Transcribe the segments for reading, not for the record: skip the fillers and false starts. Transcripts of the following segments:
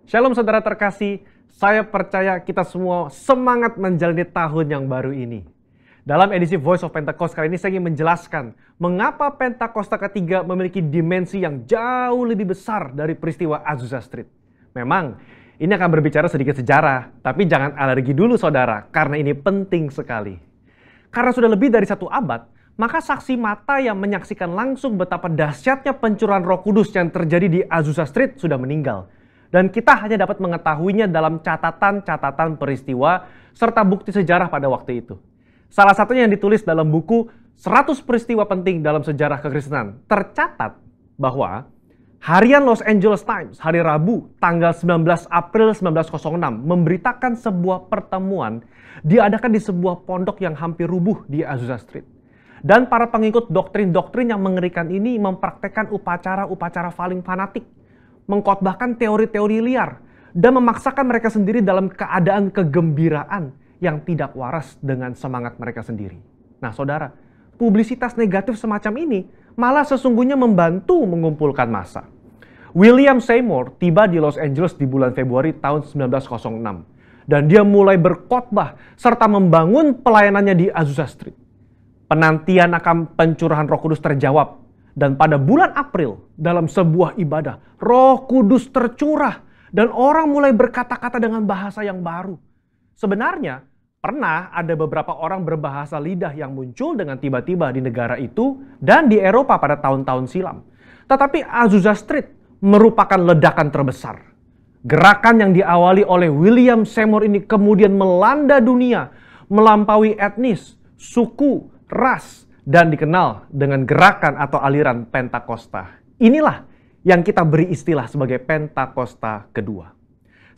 Shalom saudara terkasih, saya percaya kita semua semangat menjalani tahun yang baru ini. Dalam edisi Voice of Pentecost kali ini saya ingin menjelaskan mengapa Pentakosta ketiga memiliki dimensi yang jauh lebih besar dari peristiwa Azusa Street. Memang ini akan berbicara sedikit sejarah, tapi jangan alergi dulu saudara, karena ini penting sekali. Karena sudah lebih dari 1 abad, maka saksi mata yang menyaksikan langsung betapa dahsyatnya pencurahan Roh Kudus yang terjadi di Azusa Street sudah meninggal. Dan kita hanya dapat mengetahuinya dalam catatan-catatan peristiwa serta bukti sejarah pada waktu itu. Salah satunya yang ditulis dalam buku 100 peristiwa penting dalam sejarah kekristenan. Tercatat bahwa harian Los Angeles Times hari Rabu tanggal 19 April 1906 memberitakan sebuah pertemuan diadakan di sebuah pondok yang hampir rubuh di Azusa Street. Dan para pengikut doktrin-doktrin yang mengerikan ini mempraktekkan upacara-upacara paling fanatik, mengkhotbahkan teori-teori liar, dan memaksakan mereka sendiri dalam keadaan kegembiraan yang tidak waras dengan semangat mereka sendiri. Nah saudara, publisitas negatif semacam ini malah sesungguhnya membantu mengumpulkan massa. William Seymour tiba di Los Angeles di bulan Februari tahun 1906. Dan dia mulai berkhotbah serta membangun pelayanannya di Azusa Street. Penantian akan pencurahan Roh Kudus terjawab. Dan pada bulan April, dalam sebuah ibadah, Roh Kudus tercurah dan orang mulai berkata-kata dengan bahasa yang baru. Sebenarnya, pernah ada beberapa orang berbahasa lidah yang muncul dengan tiba-tiba di negara itu dan di Eropa pada tahun-tahun silam. Tetapi Azusa Street merupakan ledakan terbesar. Gerakan yang diawali oleh William Seymour ini kemudian melanda dunia, melampaui etnis, suku, ras, dan dikenal dengan gerakan atau aliran Pentakosta. Inilah yang kita beri istilah sebagai Pentakosta kedua.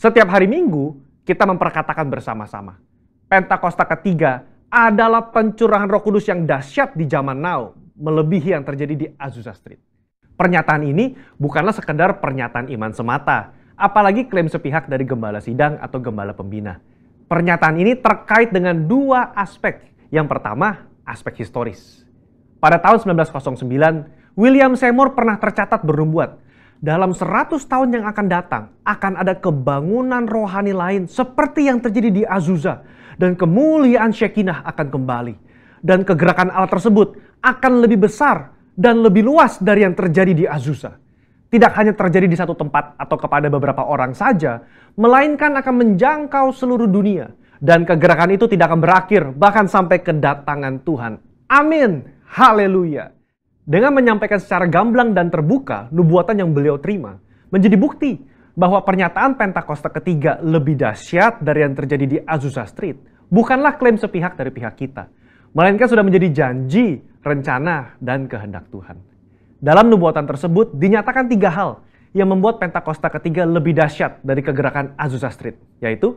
Setiap hari Minggu, kita memperkatakan bersama-sama. Pentakosta ketiga adalah pencurahan Roh Kudus yang dahsyat di zaman now, melebihi yang terjadi di Azusa Street. Pernyataan ini bukanlah sekedar pernyataan iman semata, apalagi klaim sepihak dari gembala sidang atau gembala pembina. Pernyataan ini terkait dengan 2 aspek. Yang pertama, aspek historis. Pada tahun 1909, William Seymour pernah tercatat bernubuat, dalam 100 tahun yang akan datang, akan ada kebangunan rohani lain seperti yang terjadi di Azusa, dan kemuliaan Shekinah akan kembali. Dan kegerakan Allah tersebut akan lebih besar dan lebih luas dari yang terjadi di Azusa. Tidak hanya terjadi di satu tempat atau kepada beberapa orang saja, melainkan akan menjangkau seluruh dunia. Dan kegerakan itu tidak akan berakhir, bahkan sampai kedatangan Tuhan. Amin. Haleluya. Dengan menyampaikan secara gamblang dan terbuka nubuatan yang beliau terima, menjadi bukti bahwa pernyataan Pentakosta ketiga lebih dahsyat dari yang terjadi di Azusa Street bukanlah klaim sepihak dari pihak kita, melainkan sudah menjadi janji, rencana, dan kehendak Tuhan. Dalam nubuatan tersebut dinyatakan 3 hal yang membuat Pentakosta ketiga lebih dahsyat dari kegerakan Azusa Street, yaitu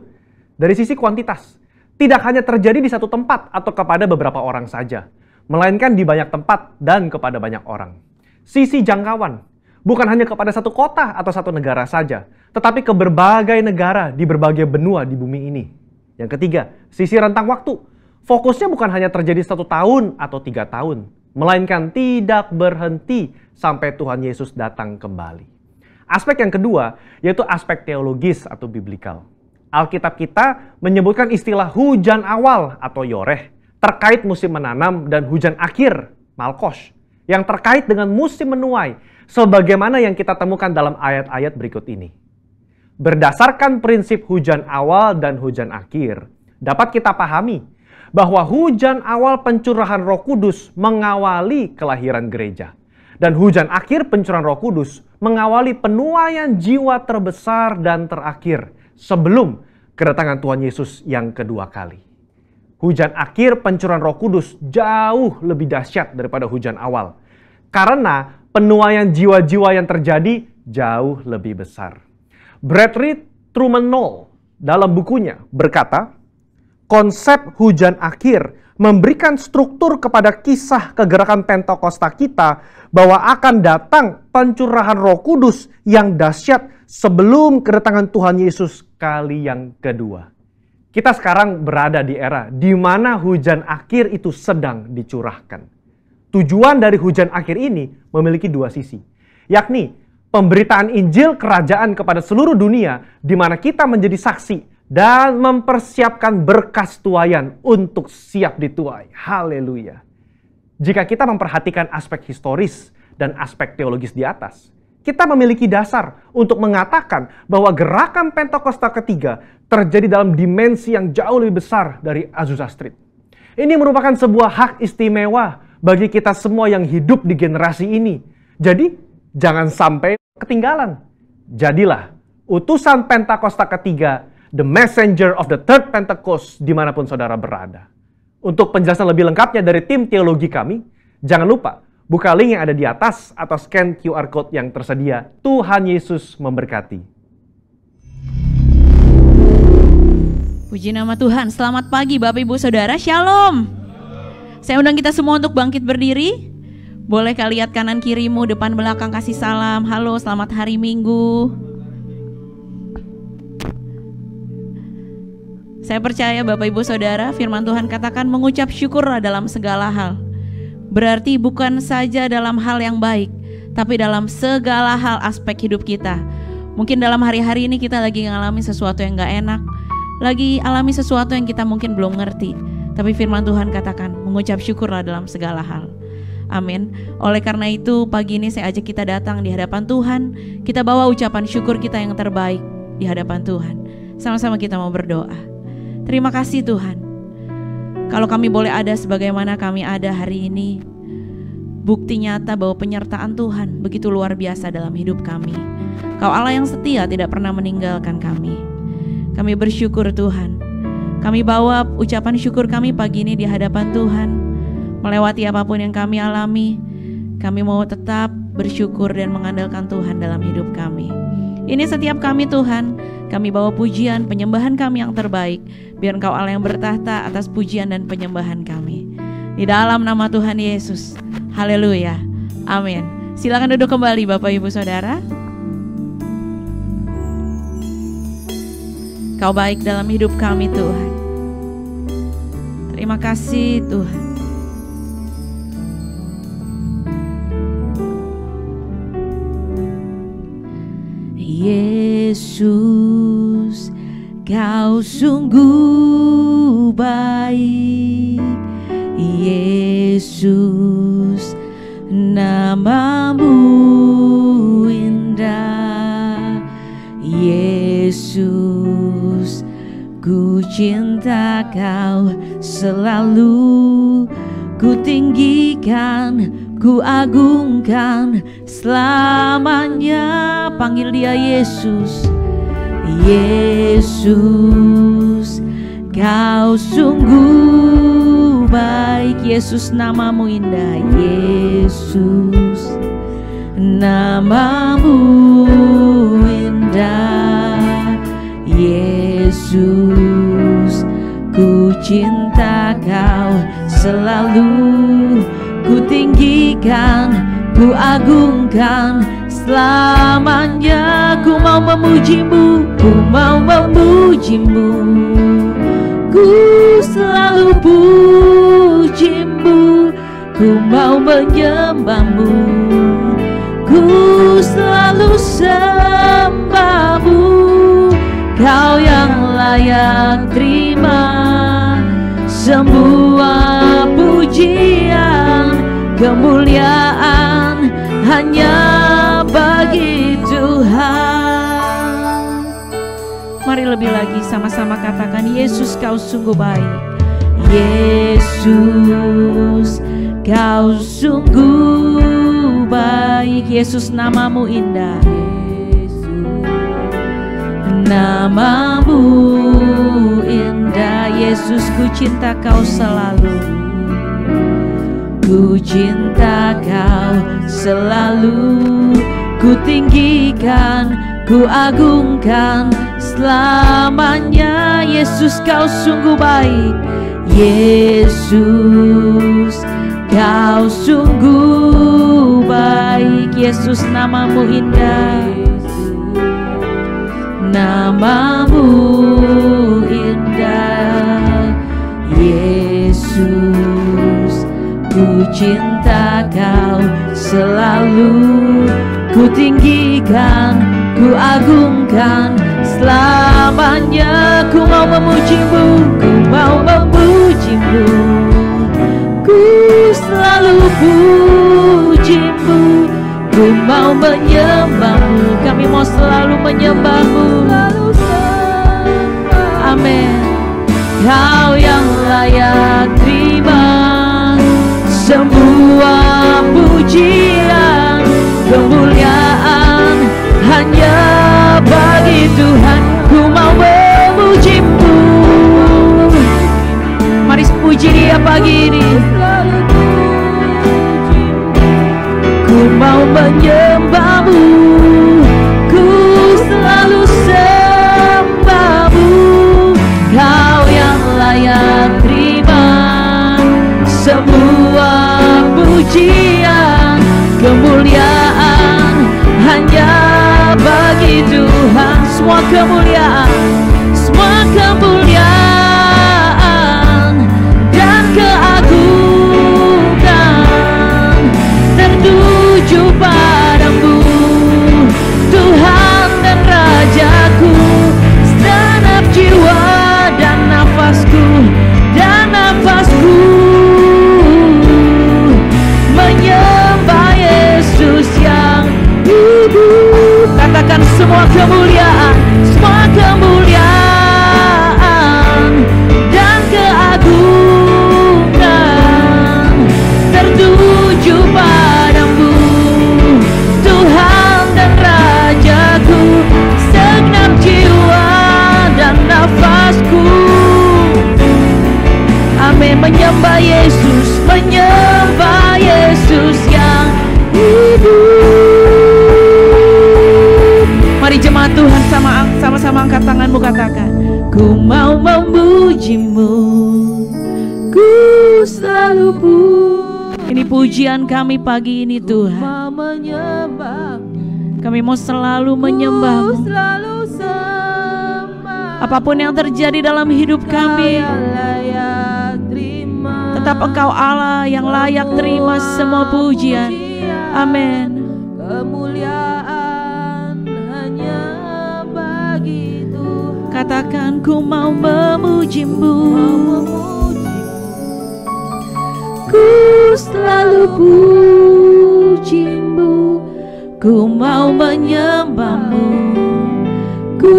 dari sisi kuantitas, tidak hanya terjadi di satu tempat atau kepada beberapa orang saja, melainkan di banyak tempat dan kepada banyak orang. Sisi jangkauan, bukan hanya kepada satu kota atau satu negara saja, tetapi ke berbagai negara di berbagai benua di bumi ini. Yang ketiga, sisi rentang waktu. Fokusnya bukan hanya terjadi 1 tahun atau 3 tahun, melainkan tidak berhenti sampai Tuhan Yesus datang kembali. Aspek yang kedua, yaitu aspek teologis atau biblikal. Alkitab kita menyebutkan istilah hujan awal atau yoreh terkait musim menanam dan hujan akhir, malkos, yang terkait dengan musim menuai, sebagaimana yang kita temukan dalam ayat-ayat berikut ini. Berdasarkan prinsip hujan awal dan hujan akhir, dapat kita pahami bahwa hujan awal pencurahan Roh Kudus mengawali kelahiran gereja, dan hujan akhir pencurahan Roh Kudus mengawali penuaian jiwa terbesar dan terakhir sebelum kedatangan Tuhan Yesus yang kedua kali. Hujan akhir pencurahan Roh Kudus jauh lebih dahsyat daripada hujan awal, karena penuaian jiwa-jiwa yang terjadi jauh lebih besar. Bradley Truman Knoll dalam bukunya berkata, konsep hujan akhir memberikan struktur kepada kisah kegerakan Pentakosta kita bahwa akan datang pencurahan Roh Kudus yang dahsyat sebelum kedatangan Tuhan Yesus kali yang kedua. Kita sekarang berada di era di mana hujan akhir itu sedang dicurahkan. Tujuan dari hujan akhir ini memiliki 2 sisi, yakni Pemberitaan Injil Kerajaan kepada seluruh dunia, di mana kita menjadi saksi dan mempersiapkan berkas tuaian untuk siap dituai. Haleluya. Jika kita memperhatikan aspek historis dan aspek teologis di atas, kita memiliki dasar untuk mengatakan bahwa gerakan Pentakosta ketiga terjadi dalam dimensi yang jauh lebih besar dari Azusa Street. Ini merupakan sebuah hak istimewa bagi kita semua yang hidup di generasi ini. Jadi, jangan sampai ketinggalan. Jadilah utusan Pentakosta ketiga, the messenger of the third Pentecost, dimanapun saudara berada. Untuk penjelasan lebih lengkapnya dari tim teologi kami, jangan lupa buka link yang ada di atas atau scan QR Code yang tersedia. Tuhan Yesus memberkati. Puji nama Tuhan. Selamat pagi Bapak Ibu Saudara. Shalom. Saya undang kita semua untuk bangkit berdiri. Boleh kalian lihat kanan kirimu, depan belakang, kasih salam. Halo, selamat hari Minggu. Saya percaya Bapak Ibu Saudara, firman Tuhan katakan mengucap syukurlah dalam segala hal. Berarti bukan saja dalam hal yang baik, tapi dalam segala hal aspek hidup kita. Mungkin dalam hari-hari ini kita lagi ngalamin sesuatu yang gak enak, lagi alami sesuatu yang kita mungkin belum ngerti. Tapi firman Tuhan katakan mengucap syukurlah dalam segala hal. Amin. Oleh karena itu pagi ini saya ajak kita datang di hadapan Tuhan. Kita bawa ucapan syukur kita yang terbaik di hadapan Tuhan. Sama-sama kita mau berdoa. Terima kasih Tuhan. Kalau kami boleh ada sebagaimana kami ada hari ini, bukti nyata bahwa penyertaan Tuhan begitu luar biasa dalam hidup kami. Kau Allah yang setia tidak pernah meninggalkan kami. Kami bersyukur Tuhan. Kami bawa ucapan syukur kami pagi ini di hadapan Tuhan. Melewati apapun yang kami alami, kami mau tetap bersyukur dan mengandalkan Tuhan dalam hidup kami. Ini setiap kami Tuhan, kami bawa pujian, penyembahan kami yang terbaik. Biar Engkau Allah yang bertahta atas pujian dan penyembahan kami. Di dalam nama Tuhan Yesus. Haleluya. Amin. Silakan duduk kembali Bapak Ibu Saudara. Kau baik dalam hidup kami Tuhan. Terima kasih Tuhan. Yesus, Kau sungguh baik. Yesus, nama-Mu indah. Yesus, ku cinta Kau selalu. Ku tinggikan, ku agungkan selamanya. Panggil Dia Yesus. Yesus, Kau sungguh baik. Yesus, nama-Mu indah. Yesus, nama-Mu indah. Yesus, ku cinta Kau selalu. Ku tinggikan, ku agungkan selamanya. Ku mau memuji-Mu, ku mau memuji-Mu. Ku selalu puji-Mu, ku mau menyembah-Mu. Ku selalu sembah-Mu. Kau yang layak terima semua pujian, kemuliaan hanya bagi Tuhan. Mari lebih lagi sama-sama katakan, Yesus Kau sungguh baik. Yesus, Kau sungguh baik. Yesus, nama-Mu indah. Nama-Mu indah. Yesus, ku cinta Kau selalu. Ku cinta Kau selalu. Ku tinggikan, ku agungkan selamanya. Yesus, Kau sungguh baik. Yesus, Kau sungguh baik. Yesus, nama-Mu indah. Nama-Mu indah. Yesus, ku cinta Kau selalu. ku tinggikan, ku agungkan selamanya. Ku mau memujimu, ku mau memujimu, ku selalu pujimu, ku mau menyembahmu. Kami mau selalu menyembahmu. Amin. Kau yang layak terima semua pujian, kemuliaan hanya bagi Tuhan. Ku mau memujimu. Mari puji Dia pagi ini. Ku mau menyembahmu, ku selalu sembahmu. Kau yang layak terima semua pujian, kemuliaan hanya bagi Tuhan. Semua kemuliaan, semua kemuliaan dan keagungan tertuju padamu, Tuhan dan Rajaku. Segenap jiwa dan nafasku, menyembah Yesus yang hidup. Katakan semua kemuliaan, semua kemuliaan dan keagungan tertuju padamu, Tuhan dan Rajaku. Segenap jiwa dan nafasku, amin, menyembah Yesus, menyembah Yesus yang hidup. Mari jemaat Tuhan sama-sama angkat tanganmu, katakan, ku mau memujimu, ku selalu Ini pujian kami pagi ini Tuhan. Kami mau selalu menyembahmu. Apapun yang terjadi dalam hidup kami, tetap Engkau Allah yang layak terima semua pujian. Amin. Kemuliaan hanya bagi Tuhan. Katakan, ku mau memujimu, ku selalu pujimu, ku mau menyembahmu, ku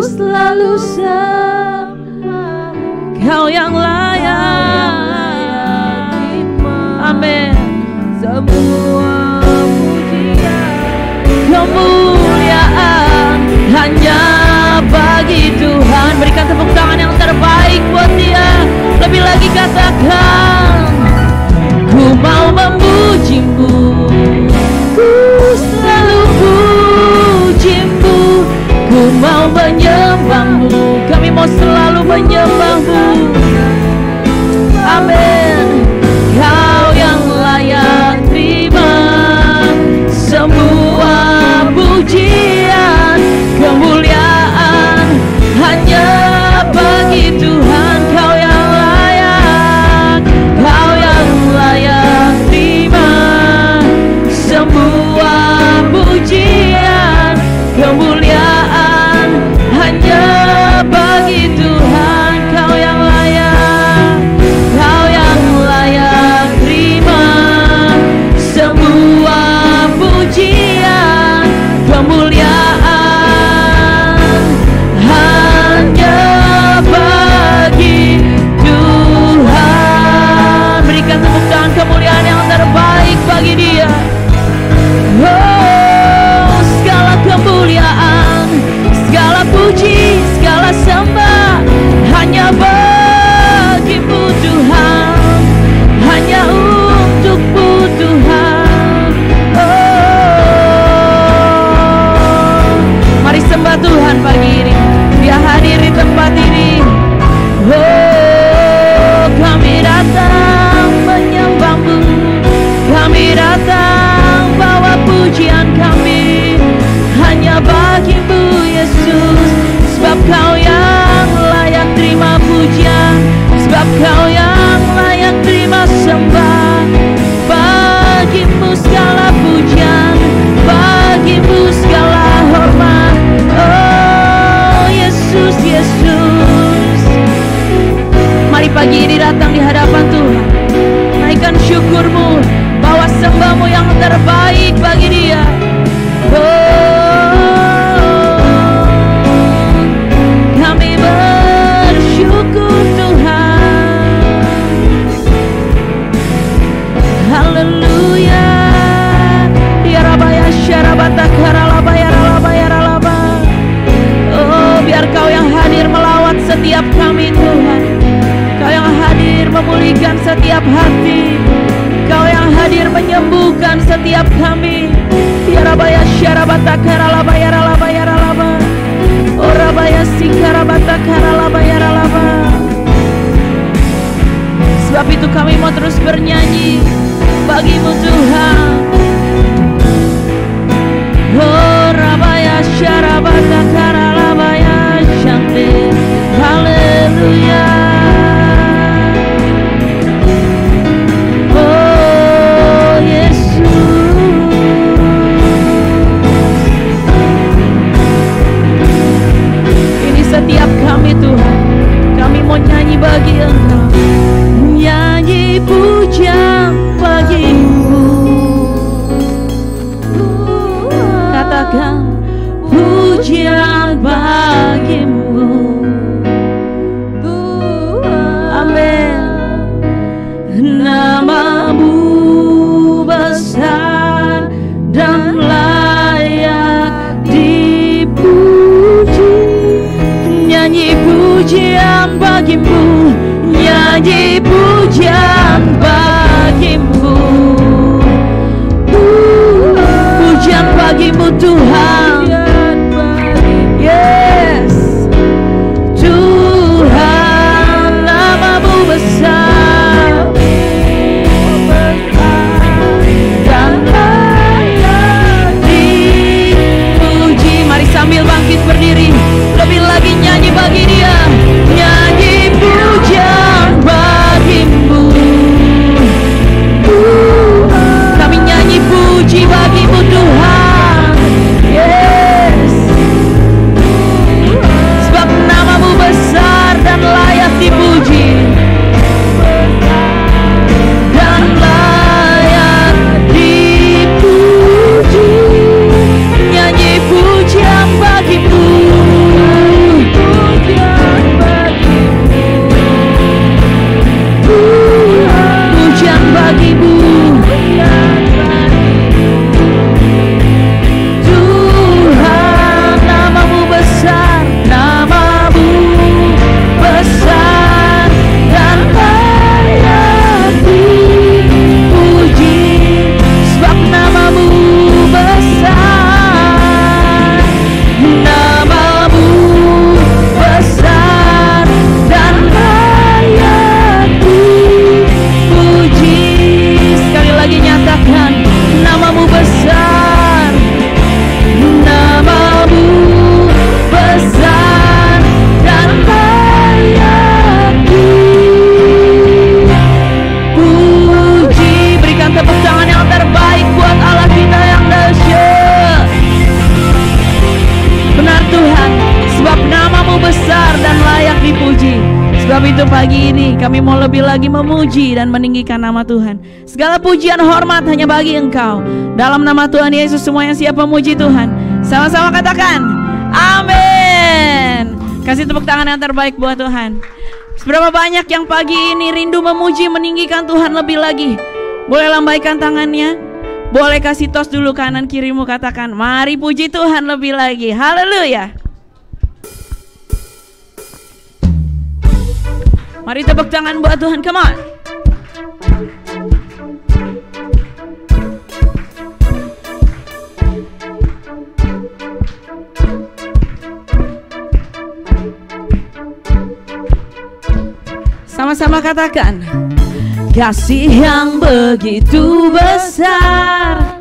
selalu sembah. Kau yang layak, amin. Semua pujian, kemuliaan hanya bagi Tuhan. Berikan tepuk tangan yang terbaik buat Dia. Lebih lagi katakan, ku mau memujimu, ku selalu pujimu, ku mau menyembahmu. Kami mau selalu menyembahmu. Amin. Kau yang layak terima terbaik bagi Dia. Kami bersyukur Tuhan. Haleluya. Ya Rabaya syarabata karalaba ya ralaba ya ralaba. Oh, biar Kau yang hadir melawat setiap kami Tuhan. Kau yang hadir memulihkan setiap hati. Kau yang hadir menyembuhkan setiap kami. Ya Rabaya syarabata karalaba ya ralaba ya ralaba. Oh Rabaya sikarabata karalaba ya ralaba. Sebab itu kami mau terus bernyanyi bagi-Mu Tuhan. Oh Rabaya syarabata karalaba ya syante. Haleluya. Oh Yesus. Ini setiap kami Tuhan. Kami mau nyanyi bagi Engkau. Nyanyi pujian bagi-Mu. Katakan pujian bagi-Mu. Amin. Nama-Mu besar dan layak dipuji. Nyanyi pujian bagi-Mu. Nyanyi pujian bagi-Mu. Pujian bagi-Mu Tuhan. Yes. Tuhan, nama-Mu besar dan layak dipuji. Mari sambil bangkit berdiri, lebih lagi nyanyi bagi Dia. Nyanyi pujian bagi-Mu. Kami nyanyi puji bagi-Mu Tuhan. Yes. Sebab nama-Mu besar dan layak dipuji. Dan layak dipuji. Nyanyi pujian bagi-Mu. Pujian bagi-Mu. Pujian bagi-Mu. Tuhan, nama-Mu besar, nama-Mu besar dan layak dipuji. Sebab nama-Mu besar, nama-Mu besar dan layak dipuji. Sekali lagi nyatakan, nama-Mu besar, nama-Mu besar dan layak dipuji. Berikan tepuk tangan yang terbaik buat Allah kita yang dahsyat. Benar Tuhan, sebab nama-Mu besar dan layak dipuji. Sebab itu pagi ini kami mau lebih lagi memuji dan meninggikan nama Tuhan. Segala pujian hormat hanya bagi Engkau. Dalam nama Tuhan Yesus semua yang siap memuji Tuhan, sama-sama katakan amin. Kasih tepuk tangan yang terbaik buat Tuhan. Seberapa banyak yang pagi ini rindu memuji meninggikan Tuhan lebih lagi? Boleh lambaikan tangannya. Boleh kasih tos dulu kanan kirimu, katakan mari puji Tuhan lebih lagi. Haleluya. Mari tepuk tangan buat Tuhan, come on. Sama-sama katakan, kasih yang begitu besar,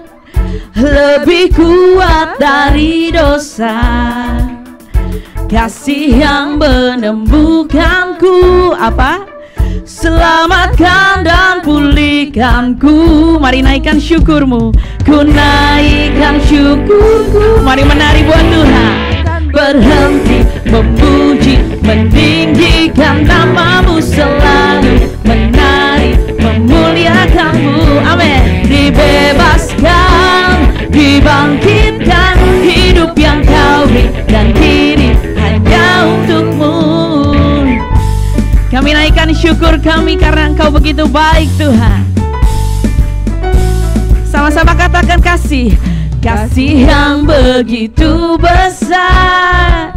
lebih kuat dari dosa. Kasih yang menembuhkanku, apa? Selamatkan dan pulihkanku. Mari naikkan syukurmu, ku naikkan syukurku. Mari menari buat Tuhan. Berhenti memuji, meninggikan nama-Mu selalu. Menari, memuliakan-Mu, amin. Dibebaskan dibangkitkan, hidup yang kau beri dan kini hanya untukmu. Kami naikkan syukur kami karena Engkau begitu baik Tuhan. Sama-sama katakan kasih. Kasih yang begitu besar,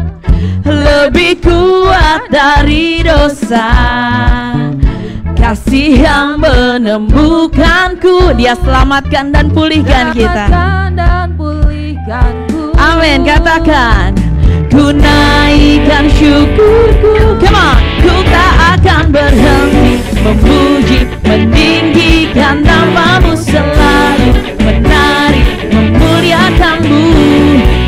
lebih kuat dari dosa. Kasih yang menemukanku, Dia selamatkan dan pulihkan kita. Amin, katakan. Ku naikkan syukurku, come on. Ku tak akan berhenti memuji, meninggikan nama-Mu, selalu menari, memuliakan-Mu.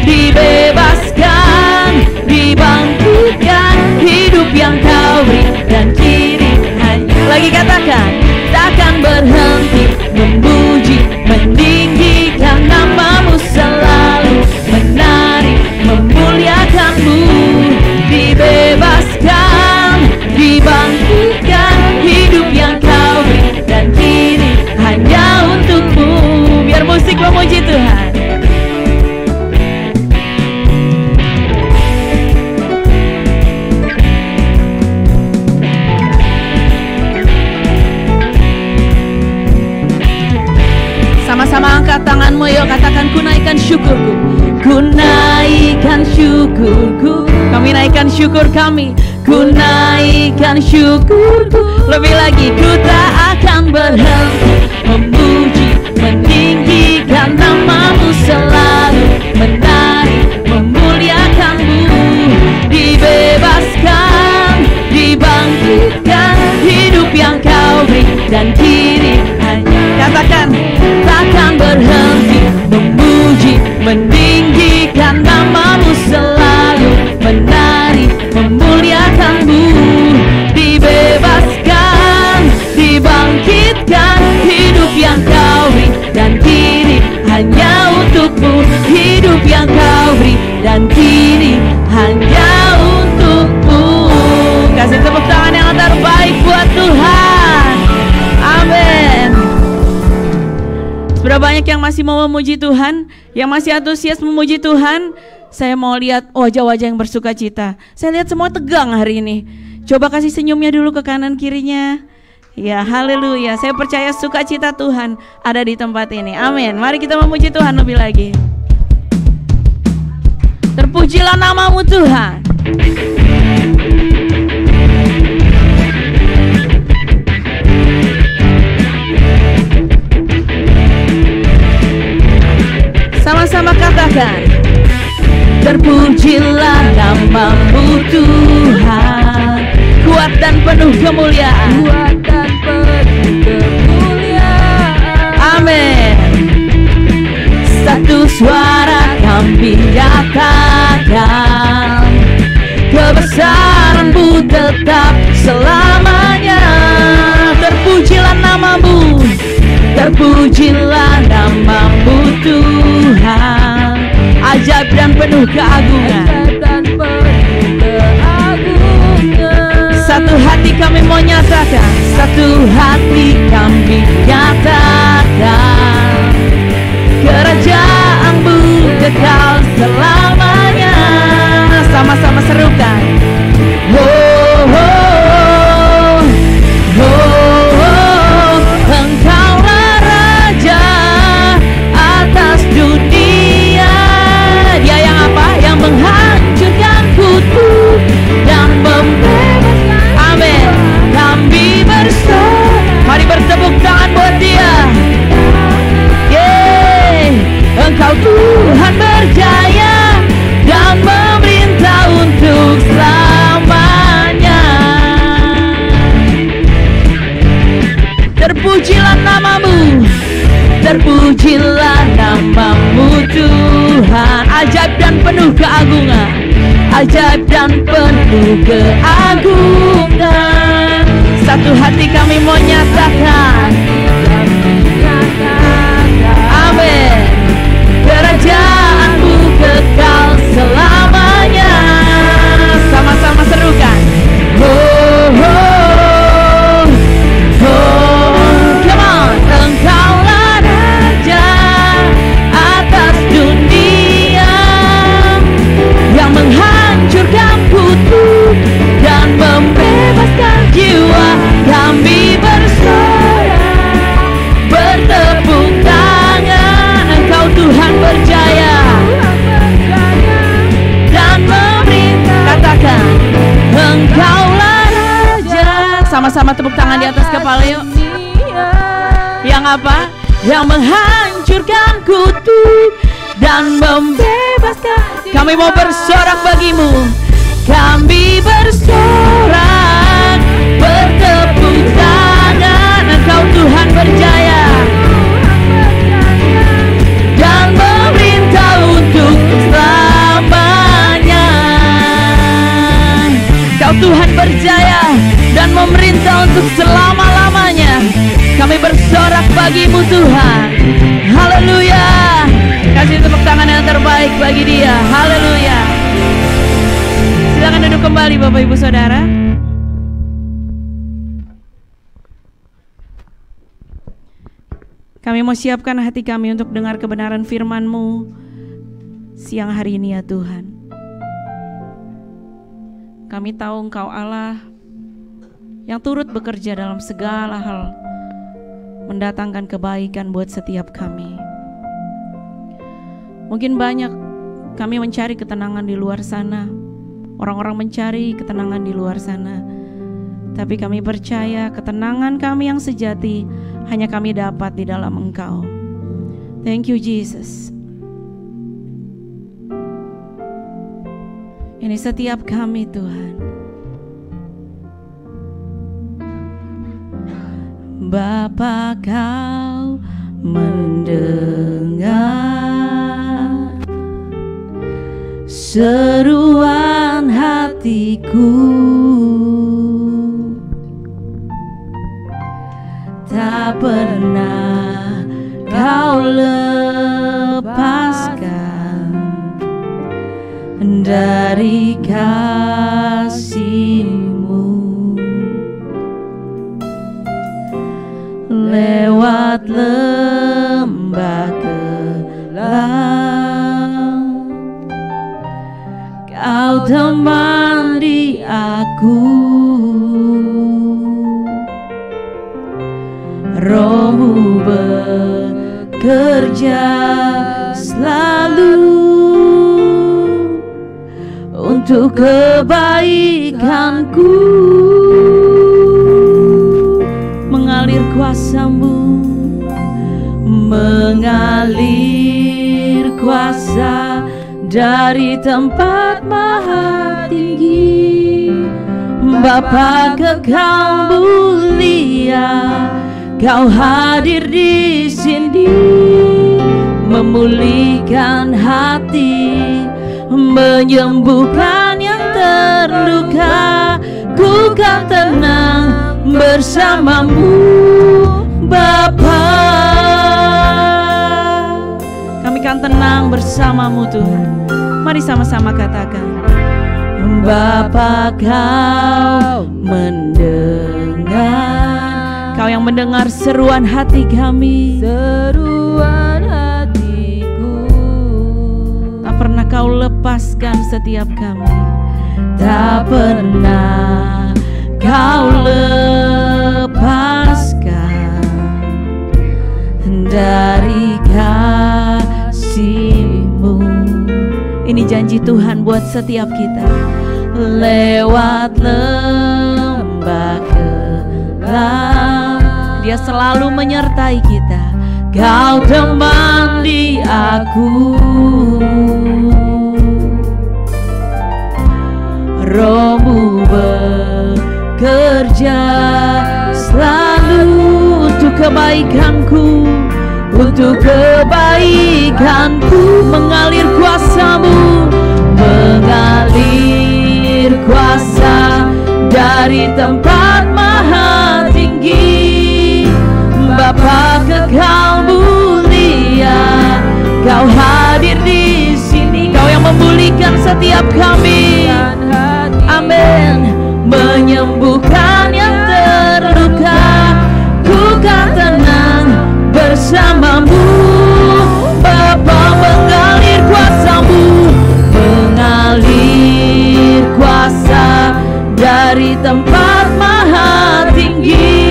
Dibebaskan, dibangkitkan, hidup yang kau beri dan kini hanya. Lagi katakan, takkan berhenti memuji, meninggikan nama-Mu, selalu menari, memuliakan-Mu. Dibebaskan, dibangkitkan, hidup yang kau beri dan kini hanya untuk-Mu. Biar musik memuji Tuhan. Sama-sama angkat tanganmu, yuk katakan, ku naikkan syukurku. Ku naikkan syukurku. Kami naikkan syukur kami. Ku naikkan syukurku. Lebih lagi, ku tak akan berhenti memuji, meninggikan nama-Mu, selalu menari, memuliakan-Mu. Dibebaskan, dibangkitkan, hidup yang kau beri dan kini hanya. Katakan, takkan berhenti memuji, meninggikan nama-Mu, selalu menari, memuliakan-Mu. Dibebaskan, dibangkitkan, hidup yang kau beri dan kini hanya untuk-Mu. Hidup yang kau beri dan kini hanya untuk-Mu. Kasih tepuk tangan yang terbaik buat Tuhan. Amin. Berapa banyak yang masih mau memuji Tuhan, yang masih antusias memuji Tuhan? Saya mau lihat wajah-wajah yang bersuka cita. Saya lihat semua tegang hari ini. Coba kasih senyumnya dulu ke kanan kirinya. Ya, haleluya. Saya percaya sukacita Tuhan ada di tempat ini. Amin. Mari kita memuji Tuhan lebih lagi. Terpujilah nama-Mu Tuhan. Sama-sama katakan, terpujilah nama-Mu Tuhan, kuat dan penuh kemuliaan. Kuat dan penuh kemuliaan. Amin. Satu suara kami nyatakan, kebesaran-Mu tetap selamanya. Terpujilah nama-Mu, terpujilah nama-Mu Tuhan, ajaib dan penuh keagungan. Satu hati kami mau nyatakan, satu hati kami nyatakan, kerajaan-Mu kekal selamanya. Sama-sama serukan. Oh, oh, oh, oh, oh, Engkaulah Raja atas dunia. Dia yang apa? Yang menghancurkan kutuk dan membebaskan. Amin. Kami bersama. Mari bertepuk tangan buat Dia. Engkau Tuhan berjaya dan memerintah untuk selamanya. Terpujilah nama-Mu, terpujilah nama-Mu Tuhan, ajaib dan penuh keagungan, ajaib dan penuh keagungan. Satu hati kami mau nyatakan, amin. Kerajaan-Mu kekal selamanya. Sama-sama serukan. Oh, oh, oh, come on. Engkaulah Raja atas dunia. Sama-sama tepuk tangan di atas kepala yuk. Yang apa? Yang menghancurkan kutuk dan membebaskan. Kami mau bersorak bagimu. Kami bersorak, bertepuk tangan. Engkau Tuhan berjaya dan memerintah untuk selamanya. Engkau Tuhan berjaya dan memerintah untuk selama-lamanya. Kami bersorak bagimu Tuhan. Haleluya. Kasih tepuk tangan yang terbaik bagi Dia. Haleluya. Silakan duduk kembali Bapak Ibu Saudara. Kami mau siapkan hati kami untuk dengar kebenaran firman-Mu siang hari ini ya Tuhan. Kami tahu Engkau Allah yang turut bekerja dalam segala hal, mendatangkan kebaikan buat setiap kami. Mungkin banyak kami mencari ketenangan di luar sana, orang-orang mencari ketenangan di luar sana, tapi kami percaya ketenangan kami yang sejati hanya kami dapat di dalam Engkau. Thank you Jesus. Ini setiap kami Tuhan. Bapa Kau mendengar seruan hatiku, tak pernah Kau lepaskan dari kasih-Mu. Lewat lembah gelap, Kau temani aku. Roh-Mu bekerja selalu untuk kebaikanku. Mengalir kuasa-Mu, mengalir kuasa dari tempat maha tinggi. Bapa kekal mulia, Kau hadir di sini, memulihkan hati, menyembuhkan yang terluka. Ku kan tenang bersama-Mu Bapa. Kami kan tenang bersama-Mu Tuhan. Mari sama-sama katakan, Bapa Kau mendengar. Kau yang mendengar seruan hati kami, seruan hatiku. Tak pernah Kau lepaskan setiap kami, tak pernah Kau lepaskan dari kasih-Mu. Ini janji Tuhan buat setiap kita. Lewat lembah gelap, Dia selalu menyertai kita. Kau temani aku. Roh-Mu bekerja selalu untuk kebaikanku, untuk kebaikanku. Mengalir kuasa-Mu, mengalir kuasa dari tempat maha tinggi. Bapa kekal mulia, Kau hadir di sini. Kau yang memulihkan setiap kami. Amin. Menyembuhkan yang terluka. Ku kan tenang bersama-Mu Bapa. Mengalir kuasa-Mu, mengalir kuasa dari tempat maha tinggi.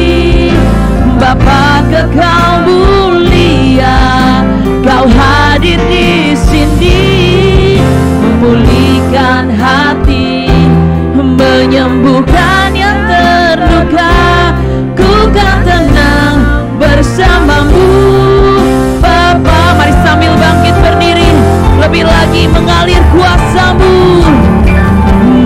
Bapa kekal mulia, Kau hadir di sini, memulihkan hati. mengalir kuasa-Mu,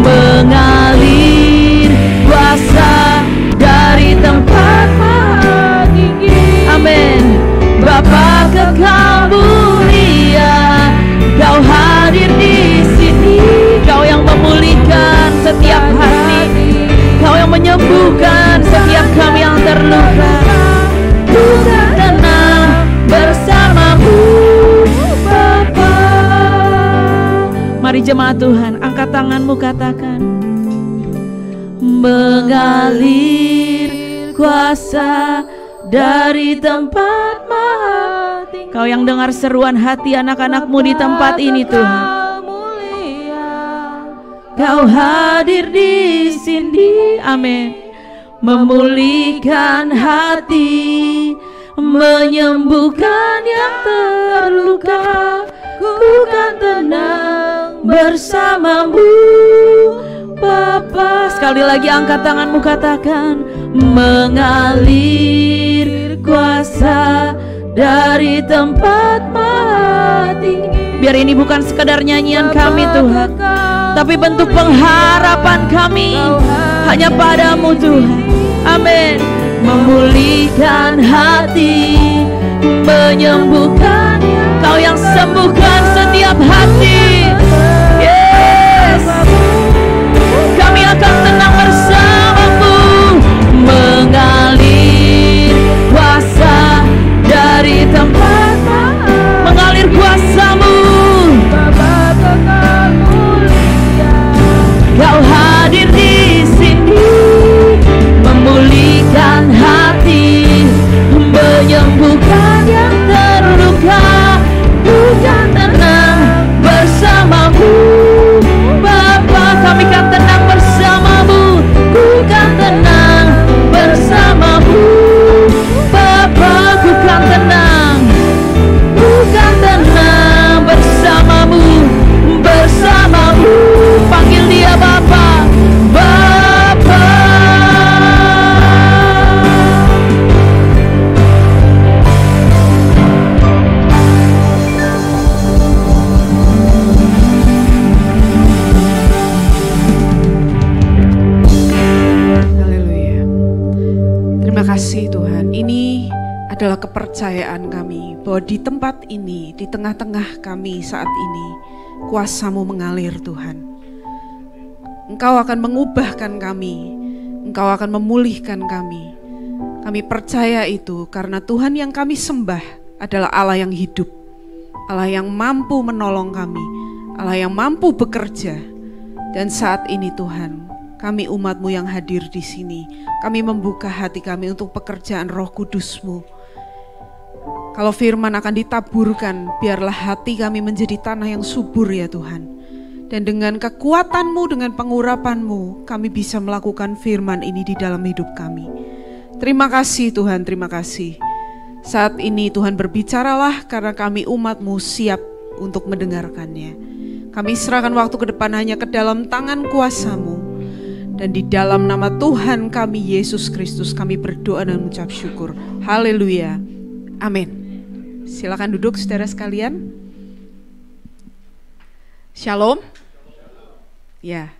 mengalir kuasa dari tempat maha tinggi. Amin. Bapa kekal mulia, Kau hadir di sini. Kau yang memulihkan setiap hati, Kau yang menyembuhkan setiap kami yang terluka. Ku tenang bersama-Mu, Bapa. Mari jemaat Tuhan, angkat tanganmu, katakan, mengalir kuasa dari tempat maha tinggi. Kau yang dengar seruan hati anak-anak-Mu di tempat ini, Tuhan. Kau hadir di sini, amin. Memulihkan hati, menyembuhkan yang terluka. Ku kan tenang bersama-Mu, Bapa. Sekali lagi angkat tanganmu, katakan, mengalir kuasa dari tempat maha tinggi. Biar ini bukan sekadar nyanyian kami, Tuhan, tapi bentuk pengharapan kami hanya padamu, Tuhan. Amin. Memulihkan hati, menyembuhkan, Kau yang sembuhkan setiap hati. Yes, kami akan tenang bersama-Mu. Mengalir kuasa dari tempat, mengalir kuasa-Mu. Kau hadir di sini, memulihkan hati, menyembuhkan yang terluka. Bukan tenang bersama-Mu, Bapa. Kami kan tenang bersama-Mu. Bukan tenang bersama-Mu, Bapa. Bukan tenang, bukan tenang bersama-Mu, bersama-Mu. Panggil dia Bapa, Bapa. Haleluya. Terima kasih Tuhan. Ini adalah kepercayaan kami bahwa di tempat ini, di tengah-tengah kami saat ini, kuasa-Mu mengalir, Tuhan. Engkau akan mengubahkan kami, Engkau akan memulihkan kami. Kami percaya itu karena Tuhan yang kami sembah adalah Allah yang hidup, Allah yang mampu menolong kami, Allah yang mampu bekerja. Dan saat ini Tuhan, kami umat-Mu yang hadir di sini, kami membuka hati kami untuk pekerjaan Roh Kudus-Mu. Kalau firman akan ditaburkan, biarlah hati kami menjadi tanah yang subur ya Tuhan. Dan dengan kekuatan-Mu, dengan pengurapan-Mu, kami bisa melakukan firman ini di dalam hidup kami. Terima kasih Tuhan, terima kasih. Saat ini Tuhan berbicaralah karena kami umat-Mu siap untuk mendengarkannya. Kami serahkan waktu ke depan hanya ke dalam tangan kuasa-Mu. Dan di dalam nama Tuhan kami Yesus Kristus kami berdoa dan mengucap syukur. Haleluya. Amin. Silakan duduk saudara sekalian. Shalom. Ya,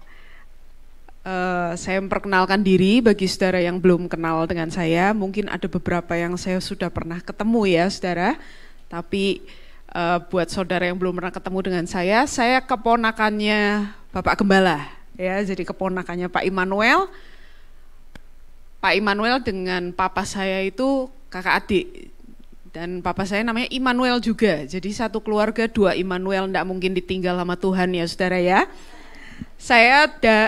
saya memperkenalkan diri bagi saudara yang belum kenal dengan saya. Mungkin ada beberapa yang saya sudah pernah ketemu ya saudara. Tapi buat saudara yang belum pernah ketemu dengan saya keponakannya Bapak Gembala. Ya, jadi keponakannya Pak Immanuel. Pak Immanuel dengan papa saya itu kakak adik. Dan papa saya namanya Immanuel juga. Jadi satu keluarga dua Immanuel, enggak mungkin ditinggal sama Tuhan ya saudara ya.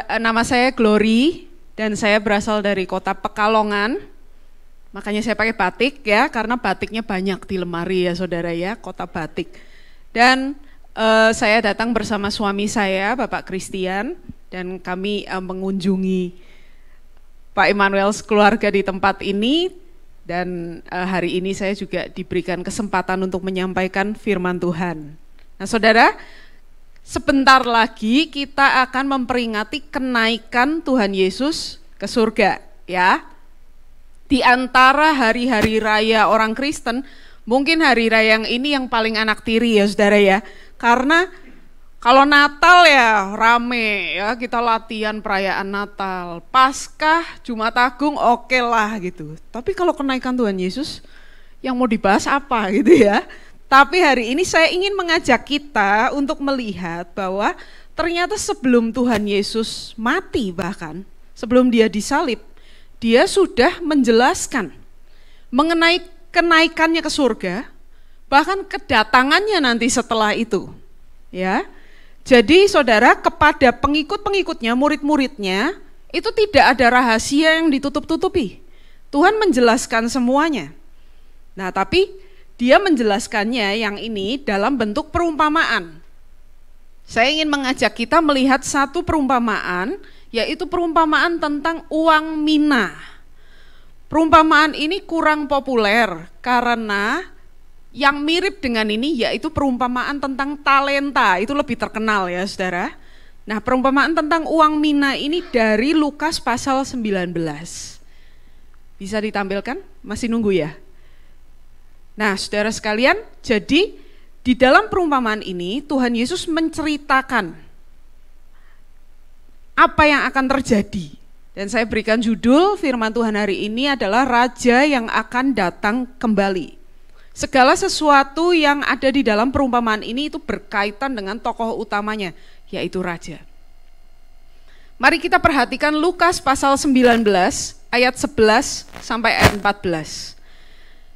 Nama saya Glory dan saya berasal dari kota Pekalongan. Makanya saya pakai batik ya, karena batiknya banyak di lemari ya saudara ya, kota batik. Dan saya datang bersama suami saya, Bapak Christian, dan kami mengunjungi Pak Immanuel keluarga di tempat ini. Dan hari ini saya juga diberikan kesempatan untuk menyampaikan firman Tuhan. Nah saudara, sebentar lagi kita akan memperingati kenaikan Tuhan Yesus ke surga ya. Di antara hari-hari raya orang Kristen, mungkin hari raya yang ini yang paling anak tiri ya saudara ya. Karena Kalau Natal ya rame ya, kita latihan perayaan Natal. Paskah, Jumat Agung oke lah gitu. Tapi kalau kenaikan Tuhan Yesus, yang mau dibahas apa gitu ya. Tapi hari ini saya ingin mengajak kita untuk melihat bahwa ternyata sebelum Tuhan Yesus mati, bahkan sebelum dia disalib, dia sudah menjelaskan mengenai kenaikannya ke surga, bahkan kedatangannya nanti setelah itu. Ya. Jadi saudara, kepada pengikut-pengikutnya, murid-muridnya, itu tidak ada rahasia yang ditutup-tutupi. Tuhan menjelaskan semuanya. Nah, tapi dia menjelaskannya yang ini dalam bentuk perumpamaan. Saya ingin mengajak kita melihat satu perumpamaan, yaitu perumpamaan tentang uang mina. Perumpamaan ini kurang populer karena yang mirip dengan ini yaitu perumpamaan tentang talenta, itu lebih terkenal ya saudara. Nah, perumpamaan tentang uang mina ini dari Lukas pasal 19. Bisa ditampilkan? Masih nunggu ya? Nah, saudara sekalian, jadi di dalam perumpamaan ini Tuhan Yesus menceritakan apa yang akan terjadi. Dan saya berikan judul firman Tuhan hari ini adalah Raja yang akan datang kembali. Segala sesuatu yang ada di dalam perumpamaan ini itu berkaitan dengan tokoh utamanya, yaitu raja. Mari kita perhatikan Lukas pasal 19 ayat 11 sampai ayat 14.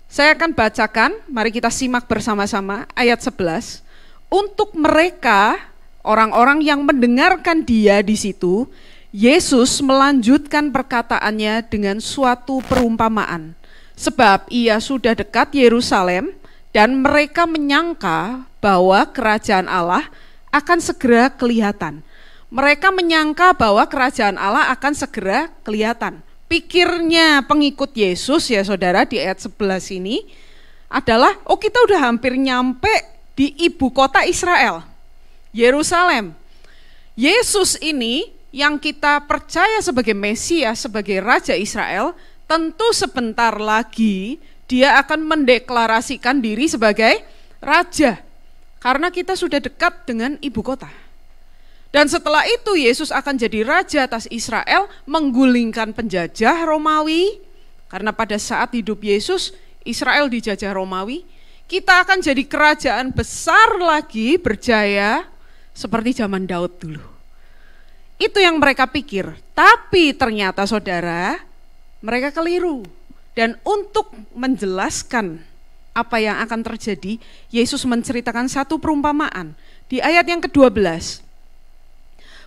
Saya akan bacakan, mari kita simak bersama-sama ayat 11. Untuk mereka, orang-orang yang mendengarkan dia di situ, Yesus melanjutkan perkataannya dengan suatu perumpamaan. Sebab ia sudah dekat Yerusalem dan mereka menyangka bahwa kerajaan Allah akan segera kelihatan. Mereka menyangka bahwa kerajaan Allah akan segera kelihatan. Pikirnya pengikut Yesus ya saudara di ayat 11 ini adalah, oh kita udah hampir nyampe di ibu kota Israel, Yerusalem. Yesus ini yang kita percaya sebagai Mesias, sebagai Raja Israel, tentu sebentar lagi dia akan mendeklarasikan diri sebagai raja. Karena kita sudah dekat dengan ibu kota. Dan setelah itu Yesus akan jadi raja atas Israel, menggulingkan penjajah Romawi. Karena pada saat hidup Yesus, Israel dijajah Romawi. Kita akan jadi kerajaan besar lagi, berjaya, seperti zaman Daud dulu. Itu yang mereka pikir. Tapi ternyata saudara, mereka keliru. Dan untuk menjelaskan apa yang akan terjadi, Yesus menceritakan satu perumpamaan. Di ayat yang ke-12.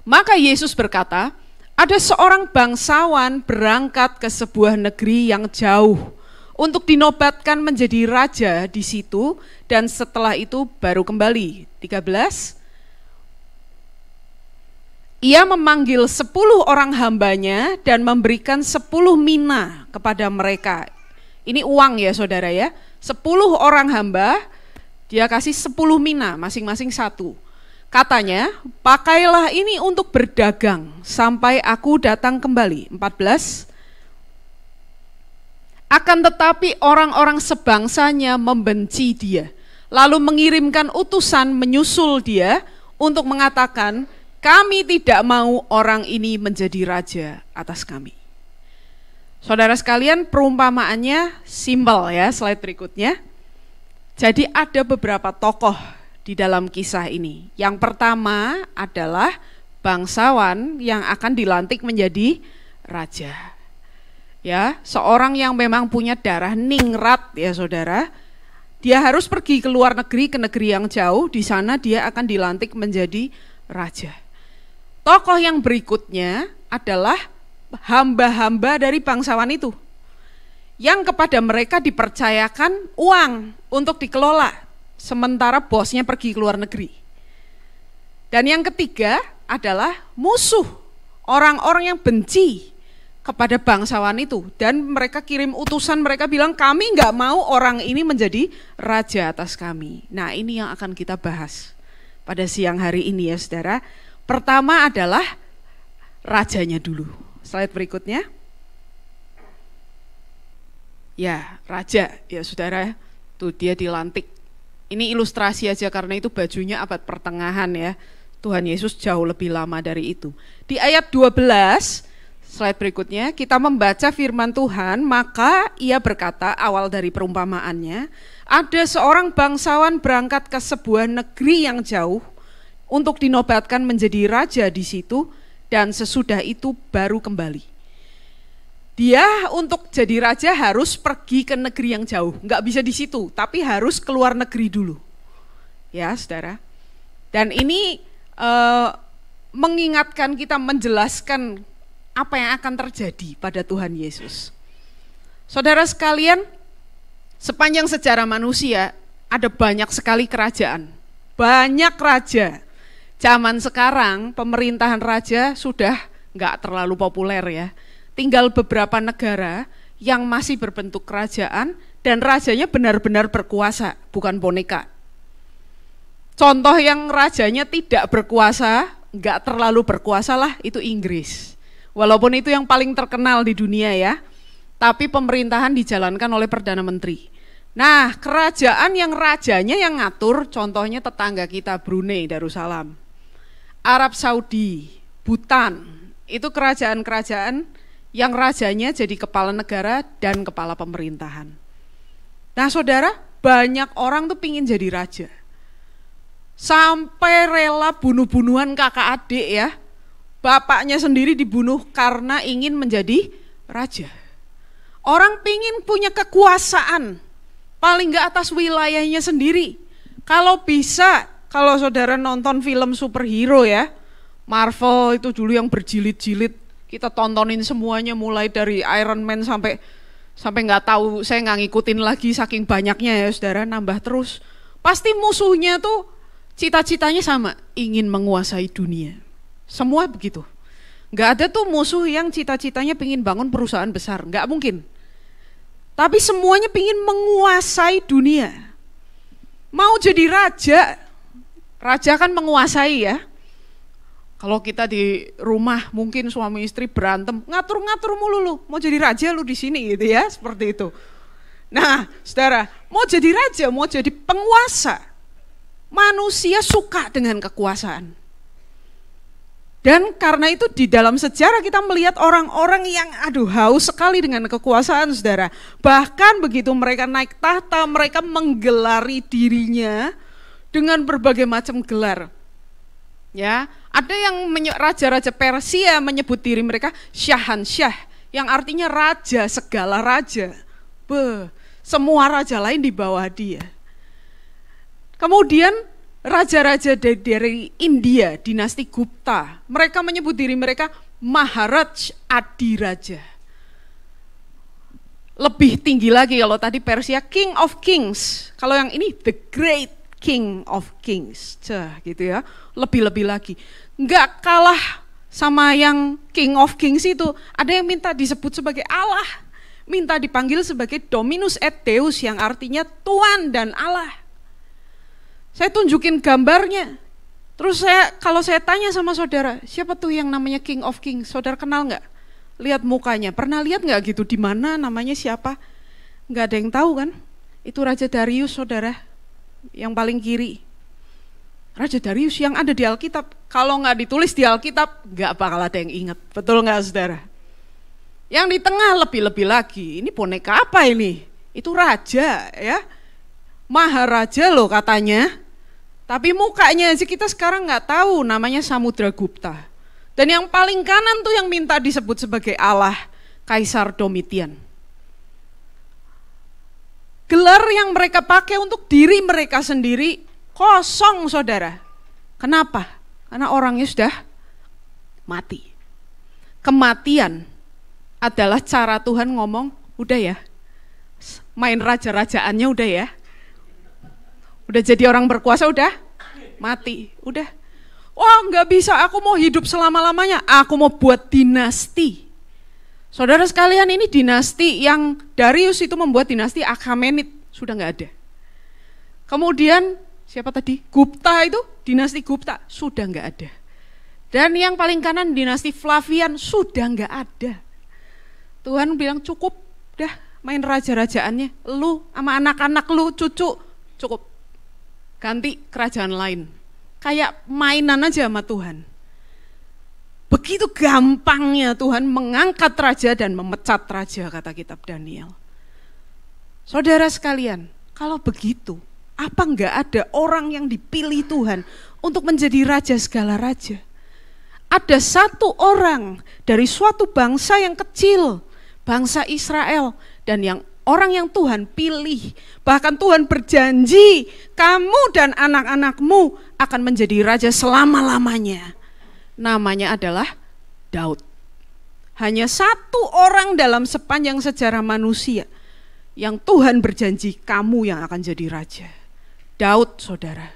Maka Yesus berkata, ada seorang bangsawan berangkat ke sebuah negeri yang jauh untuk dinobatkan menjadi raja di situ, dan setelah itu baru kembali. 13. Ia memanggil 10 orang hambanya dan memberikan 10 mina kepada mereka. Ini uang ya saudara ya. 10 orang hamba, dia kasih 10 mina, masing-masing 1. Katanya, pakailah ini untuk berdagang sampai aku datang kembali. 14. Akan tetapi orang-orang sebangsanya membenci dia, lalu mengirimkan utusan menyusul dia untuk mengatakan, kami tidak mau orang ini menjadi raja atas kami. Saudara sekalian, perumpamaannya simpel ya, slide berikutnya. Jadi ada beberapa tokoh di dalam kisah ini. Yang pertama adalah bangsawan yang akan dilantik menjadi raja. Ya, seorang yang memang punya darah ningrat ya saudara. Dia harus pergi ke luar negeri, ke negeri yang jauh, di sana dia akan dilantik menjadi raja. Tokoh yang berikutnya adalah hamba-hamba dari bangsawan itu, yang kepada mereka dipercayakan uang untuk dikelola, sementara bosnya pergi ke luar negeri. Dan yang ketiga adalah musuh, orang-orang yang benci kepada bangsawan itu, dan mereka kirim utusan, mereka bilang kami nggak mau orang ini menjadi raja atas kami. Nah, ini yang akan kita bahas pada siang hari ini ya saudara. Pertama adalah rajanya dulu. Slide berikutnya. Ya, raja ya saudara, tuh dia dilantik. Ini ilustrasi aja karena itu bajunya abad pertengahan ya. Tuhan Yesus jauh lebih lama dari itu. Di ayat 12, slide berikutnya, kita membaca firman Tuhan, maka ia berkata, awal dari perumpamaannya, ada seorang bangsawan berangkat ke sebuah negeri yang jauh untuk dinobatkan menjadi raja di situ, dan sesudah itu baru kembali. Dia untuk jadi raja harus pergi ke negeri yang jauh, nggak bisa di situ, tapi harus keluar negeri dulu. Ya, saudara. Dan ini mengingatkan kita, menjelaskan apa yang akan terjadi pada Tuhan Yesus. Saudara sekalian, sepanjang sejarah manusia ada banyak sekali kerajaan, banyak raja. Zaman sekarang pemerintahan raja sudah nggak terlalu populer ya. Tinggal beberapa negara yang masih berbentuk kerajaan dan rajanya benar-benar berkuasa, bukan boneka. Contoh yang rajanya tidak berkuasa, nggak terlalu berkuasa lah, itu Inggris. Walaupun itu yang paling terkenal di dunia ya, tapi pemerintahan dijalankan oleh Perdana Menteri. Nah, kerajaan yang rajanya yang ngatur, contohnya tetangga kita Brunei Darussalam, Arab Saudi, Bhutan, itu kerajaan-kerajaan yang rajanya jadi kepala negara dan kepala pemerintahan. Nah saudara, banyak orang tuh pingin jadi raja. Sampai rela bunuh-bunuhan kakak adik ya. Bapaknya sendiri dibunuh karena ingin menjadi raja. Orang pingin punya kekuasaan, paling gak atas wilayahnya sendiri. Kalau bisa, kalau saudara nonton film superhero ya, Marvel itu dulu yang berjilid-jilid, kita tontonin semuanya mulai dari Iron Man sampai nggak tahu, saya nggak ngikutin lagi saking banyaknya ya saudara, nambah terus. Pasti musuhnya tuh cita-citanya sama, ingin menguasai dunia. Semua begitu. Nggak ada tuh musuh yang cita-citanya pengen bangun perusahaan besar, nggak mungkin. Tapi semuanya pengen menguasai dunia. Mau jadi raja, raja kan menguasai ya. Kalau kita di rumah mungkin suami istri berantem, ngatur-ngatur mulu lu, mau jadi raja lu di sini gitu ya, seperti itu. Nah, saudara, mau jadi raja, mau jadi penguasa, manusia suka dengan kekuasaan. Dan karena itu di dalam sejarah kita melihat orang-orang yang haus sekali dengan kekuasaan saudara. Bahkan begitu mereka naik tahta, mereka menggelari dirinya dengan berbagai macam gelar. Ya, ada yang raja-raja Persia menyebut diri mereka Syahansyah, yang artinya raja segala raja. Semua raja lain di bawah dia. Kemudian raja-raja dari India, dinasti Gupta, mereka menyebut diri mereka Maharaj Adiraja. Lebih tinggi lagi, kalau tadi Persia King of Kings, kalau yang ini The Great King of Kings, gitu ya, lebih-lebih lagi. Nggak kalah sama yang King of Kings itu, ada yang minta disebut sebagai Allah, minta dipanggil sebagai Dominus et Deus, yang artinya Tuhan dan Allah. Saya tunjukin gambarnya. Terus kalau saya tanya sama saudara, siapa tuh yang namanya King of Kings? Saudara kenal nggak? Lihat mukanya. Pernah lihat nggak gitu? Di mana namanya siapa? Nggak ada yang tahu kan? Itu Raja Darius saudara, yang paling kiri. Raja Darius yang ada di Alkitab. Kalau nggak ditulis di Alkitab, nggak bakal ada yang ingat. Betul nggak saudara? Yang di tengah lebih-lebih lagi. Ini boneka apa ini? Itu raja ya. Maharaja loh katanya. Tapi mukanya aja kita sekarang nggak tahu, namanya Samudragupta. Dan yang paling kanan tuh yang minta disebut sebagai Allah, Kaisar Domitian. Gelar yang mereka pakai untuk diri mereka sendiri kosong saudara. Kenapa? Karena orangnya sudah mati. Kematian adalah cara Tuhan ngomong, udah ya, main raja-rajaannya udah ya. Udah jadi orang berkuasa, udah mati, udah. Wah nggak bisa, aku mau hidup selama-lamanya, aku mau buat dinasti. Saudara sekalian, ini dinasti yang Darius itu membuat dinasti Akhamenid, sudah nggak ada. Kemudian siapa tadi? Gupta itu, dinasti Gupta, sudah nggak ada. Dan yang paling kanan dinasti Flavian, sudah nggak ada. Tuhan bilang cukup, dah main raja-rajaannya, lu sama anak-anak lu, cucu, cukup. Ganti kerajaan lain. kayak mainan aja sama Tuhan. Begitu gampangnya Tuhan mengangkat raja dan memecat raja, kata kitab Daniel. Saudara sekalian, kalau begitu, apa enggak ada orang yang dipilih Tuhan untuk menjadi raja segala raja? Ada satu orang dari suatu bangsa yang kecil, bangsa Israel, dan orang yang Tuhan pilih. Bahkan Tuhan berjanji, kamu dan anak-anakmu akan menjadi raja selama-lamanya. Namanya adalah Daud. Hanya satu orang dalam sepanjang sejarah manusia yang Tuhan berjanji, kamu yang akan jadi raja. Daud, saudara.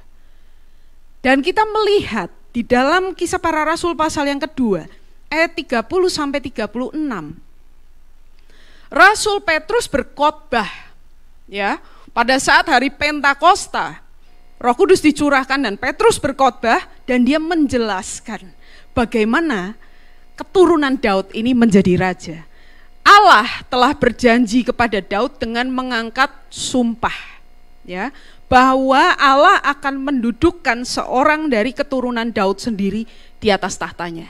Dan kita melihat di dalam Kisah Para Rasul pasal yang kedua, ayat 30-36. Rasul Petrus berkhotbah, ya, pada saat hari Pentakosta. Roh Kudus dicurahkan dan Petrus berkhotbah dan dia menjelaskan bagaimana keturunan Daud ini menjadi raja. Allah telah berjanji kepada Daud dengan mengangkat sumpah, ya, bahwa Allah akan mendudukkan seorang dari keturunan Daud sendiri di atas tahtanya.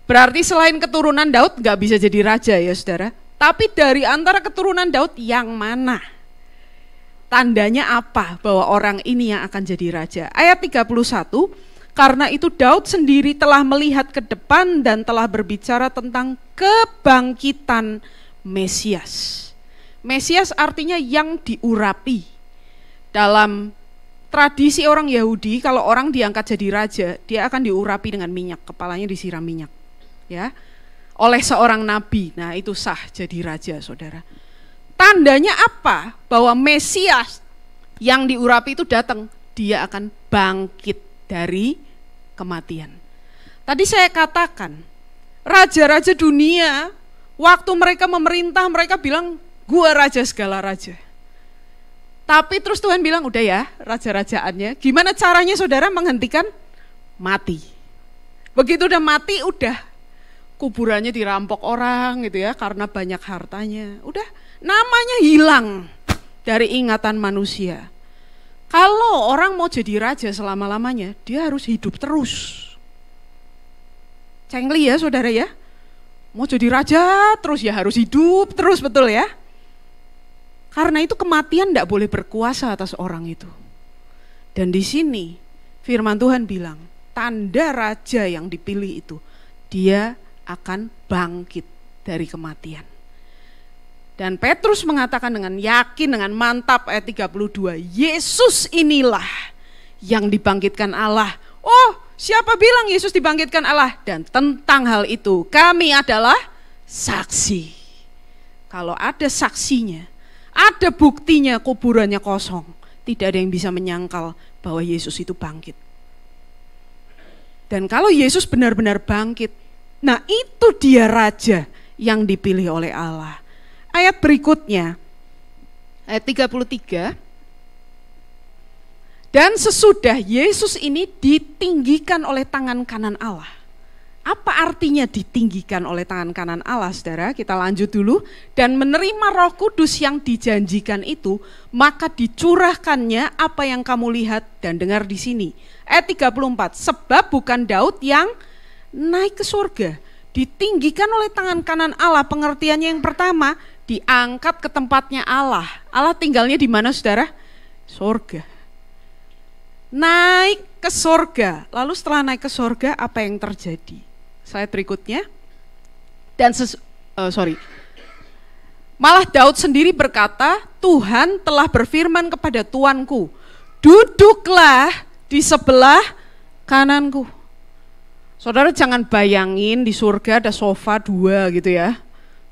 Berarti selain keturunan Daud gak bisa jadi raja ya saudara. Tapi dari antara keturunan Daud yang mana? Tandanya apa bahwa orang ini yang akan jadi raja? Ayat 31, karena itu Daud sendiri telah melihat ke depan dan telah berbicara tentang kebangkitan Mesias. Mesias artinya yang diurapi. Dalam tradisi orang Yahudi, kalau orang diangkat jadi raja, dia akan diurapi dengan minyak, kepalanya disiram minyak, ya, oleh seorang nabi. Nah, itu sah jadi raja, saudara. Tandanya apa? Bahwa Mesias yang diurapi itu datang, dia akan bangkit dari kematian. Tadi saya katakan, raja-raja dunia, waktu mereka memerintah, mereka bilang, gua raja segala raja. Tapi terus Tuhan bilang, udah ya raja-rajaannya, gimana caranya saudara menghentikan? Mati. Begitu udah mati, udah kuburannya dirampok orang gitu ya, karena banyak hartanya. Udah, namanya hilang dari ingatan manusia. Kalau orang mau jadi raja selama-lamanya, dia harus hidup terus. Cengli ya saudara ya. Mau jadi raja terus ya harus hidup terus, betul ya. Karena itu kematian tidak boleh berkuasa atas orang itu. Dan di sini firman Tuhan bilang, tanda raja yang dipilih itu, dia akan bangkit dari kematian. Dan Petrus mengatakan dengan yakin, dengan mantap ayat 32, Yesus inilah yang dibangkitkan Allah. Oh, siapa bilang Yesus dibangkitkan Allah? Dan tentang hal itu kami adalah saksi. Kalau ada saksinya, ada buktinya kuburannya kosong, tidak ada yang bisa menyangkal bahwa Yesus itu bangkit. Dan kalau Yesus benar-benar bangkit, nah itu dia raja yang dipilih oleh Allah. Ayat berikutnya, ayat 33, dan sesudah Yesus ini ditinggikan oleh tangan kanan Allah. Apa artinya ditinggikan oleh tangan kanan Allah, saudara? Kita lanjut dulu. Dan menerima Roh Kudus yang dijanjikan itu, maka dicurahkannya apa yang kamu lihat dan dengar di sini. Ayat 34, sebab bukan Daud yang naik ke surga, ditinggikan oleh tangan kanan Allah. Pengertiannya yang pertama, diangkat ke tempatnya Allah. Allah tinggalnya di mana, saudara? Surga. Naik ke surga. Lalu setelah naik ke surga, apa yang terjadi? Slide berikutnya. Malah Daud sendiri berkata, Tuhan telah berfirman kepada tuanku, duduklah di sebelah kananku. Saudara jangan bayangin di surga ada sofa 2 gitu ya.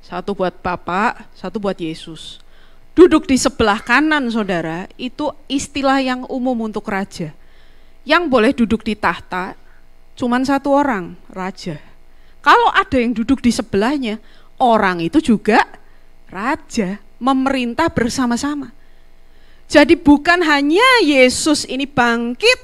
Satu buat Bapak, satu buat Yesus. Duduk di sebelah kanan saudara, itu istilah yang umum untuk raja. Yang boleh duduk di tahta cuman satu orang, raja. Kalau ada yang duduk di sebelahnya, orang itu juga raja, memerintah bersama-sama. Jadi bukan hanya Yesus ini bangkit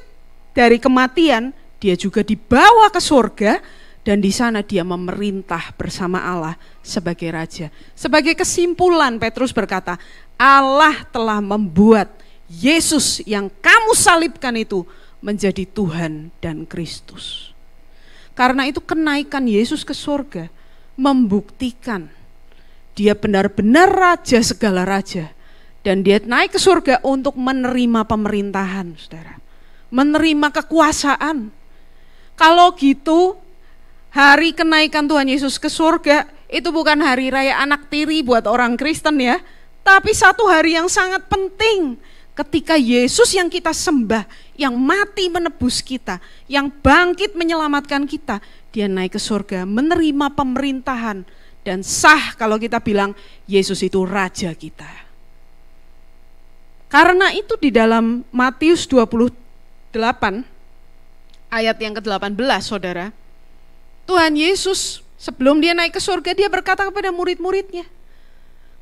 dari kematian, dia juga dibawa ke surga dan di sana dia memerintah bersama Allah sebagai raja. Sebagai kesimpulan Petrus berkata, Allah telah membuat Yesus yang kamu salibkan itu menjadi Tuhan dan Kristus. Karena itu kenaikan Yesus ke surga membuktikan dia benar-benar raja segala raja. Dan dia naik ke surga untuk menerima pemerintahan, saudara. Menerima kekuasaan. Kalau gitu, hari kenaikan Tuhan Yesus ke surga itu bukan hari raya anak tiri buat orang Kristen ya, tapi satu hari yang sangat penting ketika Yesus yang kita sembah, yang mati menebus kita, yang bangkit menyelamatkan kita, dia naik ke surga menerima pemerintahan dan sah kalau kita bilang Yesus itu raja kita. Karena itu di dalam Matius 28 ayat yang ke-18 saudara, Tuhan Yesus sebelum dia naik ke surga dia berkata kepada murid-muridnya,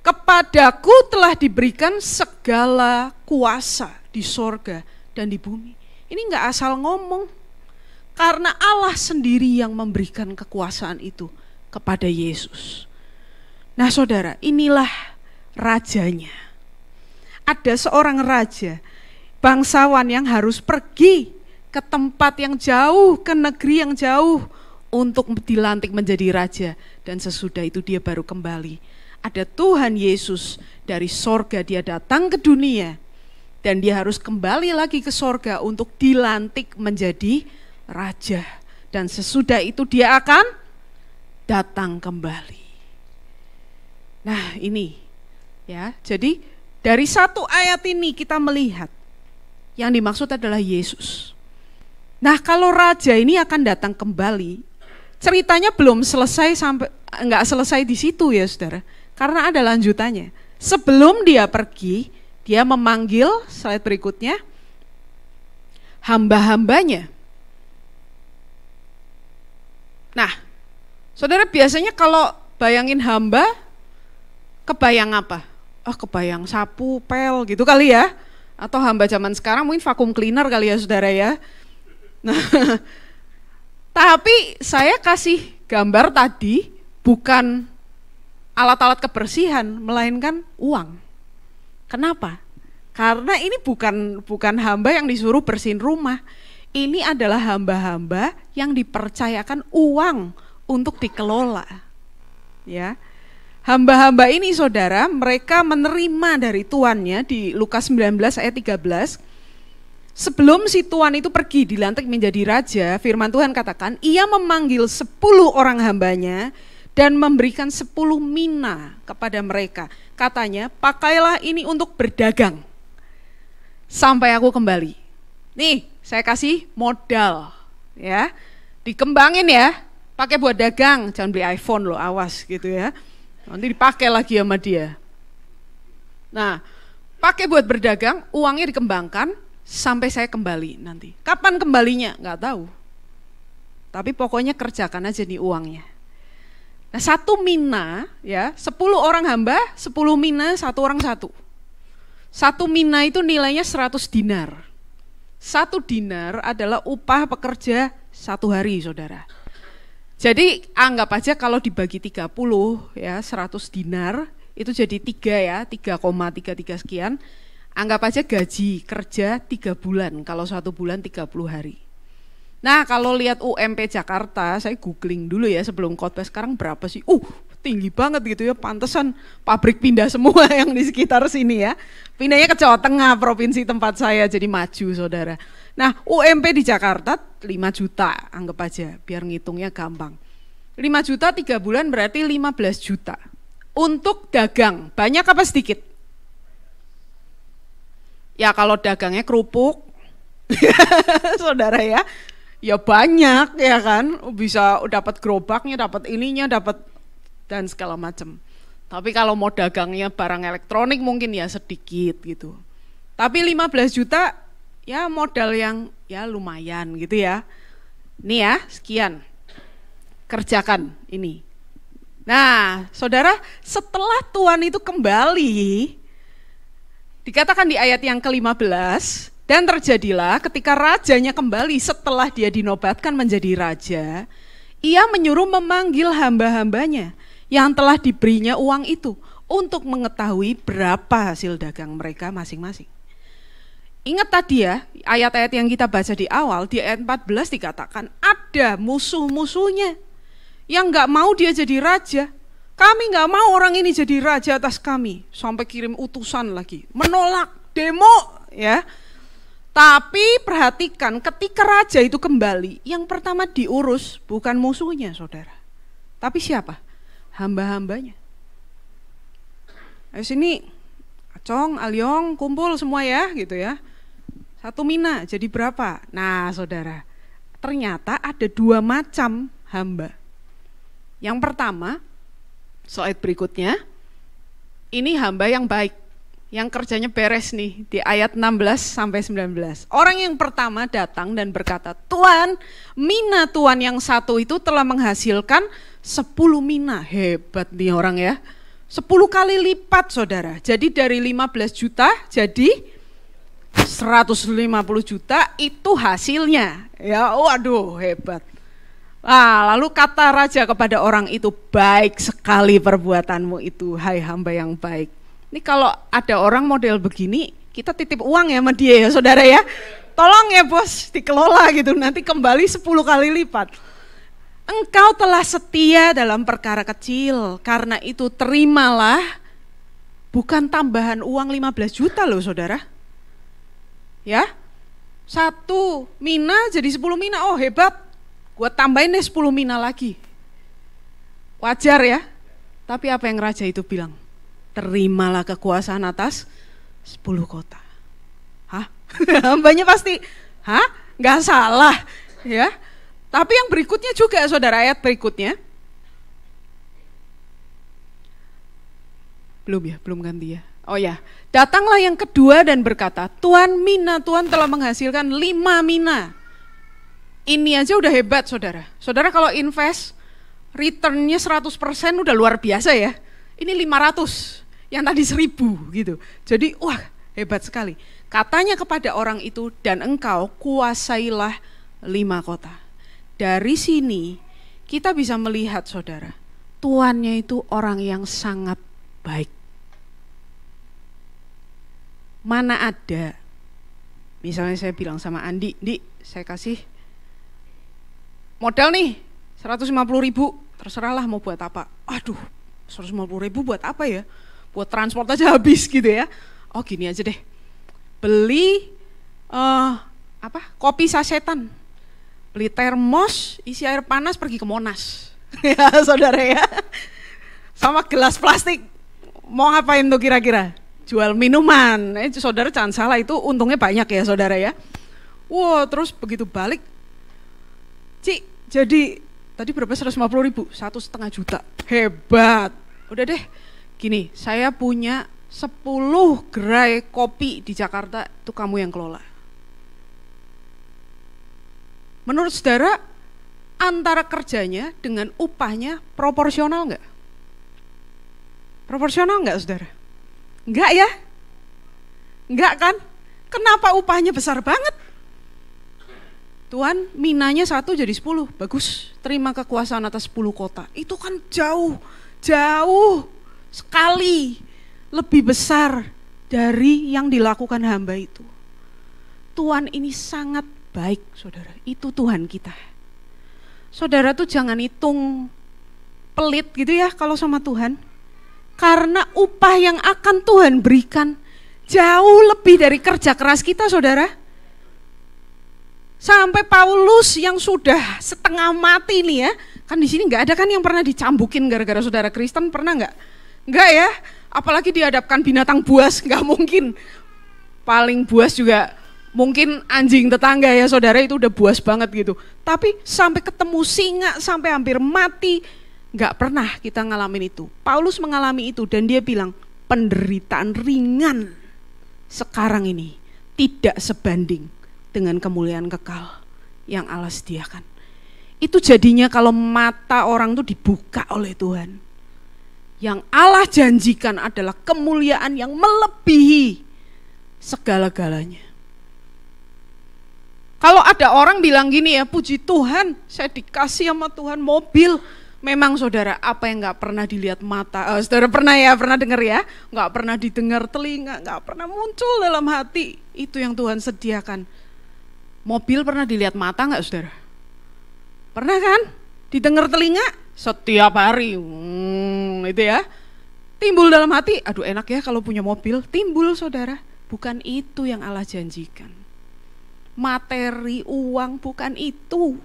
kepadaku telah diberikan segala kuasa di surga dan di bumi. Ini gak asal ngomong, karena Allah sendiri yang memberikan kekuasaan itu kepada Yesus. Nah saudara, inilah rajanya. Ada seorang raja, bangsawan yang harus pergi ke tempat yang jauh, ke negeri yang jauh untuk dilantik menjadi raja. Dan sesudah itu dia baru kembali. Ada Tuhan Yesus dari sorga, dia datang ke dunia. Dan dia harus kembali lagi ke sorga untuk dilantik menjadi raja. Dan sesudah itu dia akan datang kembali. Nah ini ya, jadi dari satu ayat ini kita melihat yang dimaksud adalah Yesus. Nah kalau raja ini akan datang kembali, ceritanya belum selesai nggak selesai di situ ya saudara, karena ada lanjutannya. Sebelum dia pergi, dia memanggil, slide berikutnya, hamba-hambanya. Nah, saudara biasanya kalau bayangin hamba, kebayang apa? Kebayang sapu, pel gitu kali ya. Atau hamba zaman sekarang mungkin vacuum cleaner kali ya saudara ya. Nah, tapi saya kasih gambar tadi bukan alat-alat kebersihan, melainkan uang. Kenapa? Karena ini bukan hamba yang disuruh bersihin rumah. Ini adalah hamba-hamba yang dipercayakan uang untuk dikelola. Ya. Hamba-hamba ini saudara, mereka menerima dari tuannya di Lukas 19 ayat 13. Sebelum si tuan itu pergi dilantik menjadi raja, firman Tuhan katakan, ia memanggil 10 orang hambanya dan memberikan 10 mina kepada mereka. Katanya, pakailah ini untuk berdagang sampai aku kembali. Nih, saya kasih modal ya. Dikembangin ya, pakai buat dagang, jangan beli iPhone loh, awas gitu ya. Nanti dipakai lagi sama dia. Nah, pakai buat berdagang, uangnya dikembangkan sampai saya kembali nanti. Kapan kembalinya? Nggak tahu. Tapi pokoknya kerjakan aja nih uangnya. Nah, 1 mina ya, 10 orang hamba, 10 mina, 1 orang 1. 1 mina itu nilainya 100 dinar. 1 dinar adalah upah pekerja 1 hari, saudara. Jadi anggap aja kalau dibagi 30 ya, 100 dinar itu jadi 3 ya, 3,33 sekian. Anggap aja gaji kerja 3 bulan, kalau 1 bulan 30 hari. Nah kalau lihat UMP Jakarta, saya googling dulu ya sebelum khotbah, sekarang berapa sih? Tinggi banget gitu ya, pantesan pabrik pindah semua yang di sekitar sini ya. Pindahnya ke Jawa Tengah, provinsi tempat saya, jadi maju saudara. Nah UMP di Jakarta 5 juta, anggap aja biar ngitungnya gampang. 5 juta 3 bulan berarti 15 juta. Untuk dagang, banyak apa sedikit? Ya kalau dagangnya kerupuk, saudara ya, ya banyak ya kan, bisa dapat gerobaknya, dapat ininya, dapat dan segala macam. Tapi kalau mau dagangnya barang elektronik mungkin ya sedikit gitu. Tapi 15 juta ya modal yang ya lumayan gitu ya. Nih ya, sekian. Kerjakan ini. Nah, saudara, setelah Tuhan itu kembali, dikatakan di ayat yang ke-15, dan terjadilah ketika rajanya kembali setelah dia dinobatkan menjadi raja, ia menyuruh memanggil hamba-hambanya yang telah diberinya uang itu untuk mengetahui berapa hasil dagang mereka masing-masing. Ingat tadi ya, ayat-ayat yang kita baca di awal, di ayat 14 dikatakan ada musuh-musuhnya yang gak mau dia jadi raja. Kami gak mau orang ini jadi raja atas kami. Sampai kirim utusan lagi, menolak, demo ya. Tapi perhatikan, ketika raja itu kembali, yang pertama diurus bukan musuhnya saudara, tapi siapa? Hamba-hambanya. Ayo sini, Acong, Alyong, kumpul semua ya gitu ya. 1 mina jadi berapa? Nah saudara, ternyata ada 2 macam hamba. Yang pertama, slide berikutnya, ini hamba yang baik, yang kerjanya beres nih, di ayat 16-19. Orang yang pertama datang dan berkata, Tuan, mina Tuan yang 1 itu telah menghasilkan 10 mina. Hebat nih orang ya, 10 kali lipat saudara. Jadi dari 15 juta jadi 150 juta itu hasilnya. Ya, waduh hebat. Nah, lalu kata raja kepada orang itu, baik sekali perbuatanmu itu, hai hamba yang baik. Ini kalau ada orang model begini, kita titip uang ya sama dia ya saudara ya. Tolong ya bos, dikelola gitu, nanti kembali 10 kali lipat. Engkau telah setia dalam perkara kecil, karena itu terimalah, bukan tambahan uang 15 juta loh saudara. Ya, 1 mina jadi 10 mina, oh hebat, gue tambahin deh 10 mina lagi. Wajar ya, tapi apa yang raja itu bilang? Terimalah kekuasaan atas 10 kota. Hah? Hambanya pasti, hah? Gak salah ya. Tapi yang berikutnya juga saudara, ayat berikutnya. Belum ganti ya. Oh ya, datanglah yang kedua dan berkata, Tuan, mina Tuan telah menghasilkan 5 mina. Ini aja udah hebat saudara. Saudara kalau invest, returnnya 100% udah luar biasa ya. Ini 500, yang tadi 1000 gitu. Jadi wah hebat sekali. Katanya kepada orang itu, dan engkau kuasailah 5 kota. Dari sini kita bisa melihat saudara, tuannya itu orang yang sangat baik. Mana ada, misalnya saya bilang sama Andi, Di, saya kasih modal nih 150.000, terserahlah mau buat apa. Aduh, 150.000 buat apa ya? Buat transport aja habis gitu ya. Oh gini aja deh, beli kopi sasetan, beli termos isi air panas pergi ke Monas. Ya saudara ya, sama gelas plastik. Mau ngapain tuh kira-kira? Jual minuman. Saudara jangan salah, itu untungnya banyak ya saudara ya. Wow, terus begitu balik, Ci, jadi tadi berapa? 150.000, 1,5 juta. Hebat. Udah deh, gini, saya punya 10 gerai kopi di Jakarta, itu kamu yang kelola. Menurut saudara, antara kerjanya dengan upahnya proporsional nggak? Proporsional nggak saudara? Enggak ya? Enggak kan? Kenapa upahnya besar banget? Tuhan, minanya 1 jadi 10, bagus, terima kekuasaan atas 10 kota. Itu kan jauh sekali lebih besar dari yang dilakukan hamba itu. Tuhan ini sangat baik saudara, itu Tuhan kita. Saudara tuh jangan hitung pelit gitu ya kalau sama Tuhan. Karena upah yang akan Tuhan berikan jauh lebih dari kerja keras kita saudara. Sampai Paulus yang sudah setengah mati nih ya, kan di sini nggak ada kan yang pernah dicambukin gara-gara saudara Kristen, pernah nggak? Nggak ya, apalagi dihadapkan binatang buas, nggak mungkin. Paling buas juga mungkin anjing tetangga ya saudara, itu udah buas banget gitu. Tapi sampai ketemu singa, sampai hampir mati, nggak pernah kita ngalamin itu. Paulus mengalami itu dan dia bilang, penderitaan ringan sekarang ini tidak sebanding dengan kemuliaan kekal yang Allah sediakan. Itu jadinya kalau mata orang tuh dibuka oleh Tuhan. Yang Allah janjikan adalah kemuliaan yang melebihi segala-galanya. Kalau ada orang bilang gini ya, puji Tuhan saya dikasih sama Tuhan mobil, Memang saudara, apa yang gak pernah dilihat mata, saudara pernah dengar ya, gak pernah didengar telinga, gak pernah muncul dalam hati, itu yang Tuhan sediakan. Mobil pernah dilihat mata gak saudara? Pernah kan? Didengar telinga setiap hari, itu ya. Timbul dalam hati, aduh enak ya kalau punya mobil, timbul saudara. Bukan itu yang Allah janjikan. Materi, uang, bukan itu.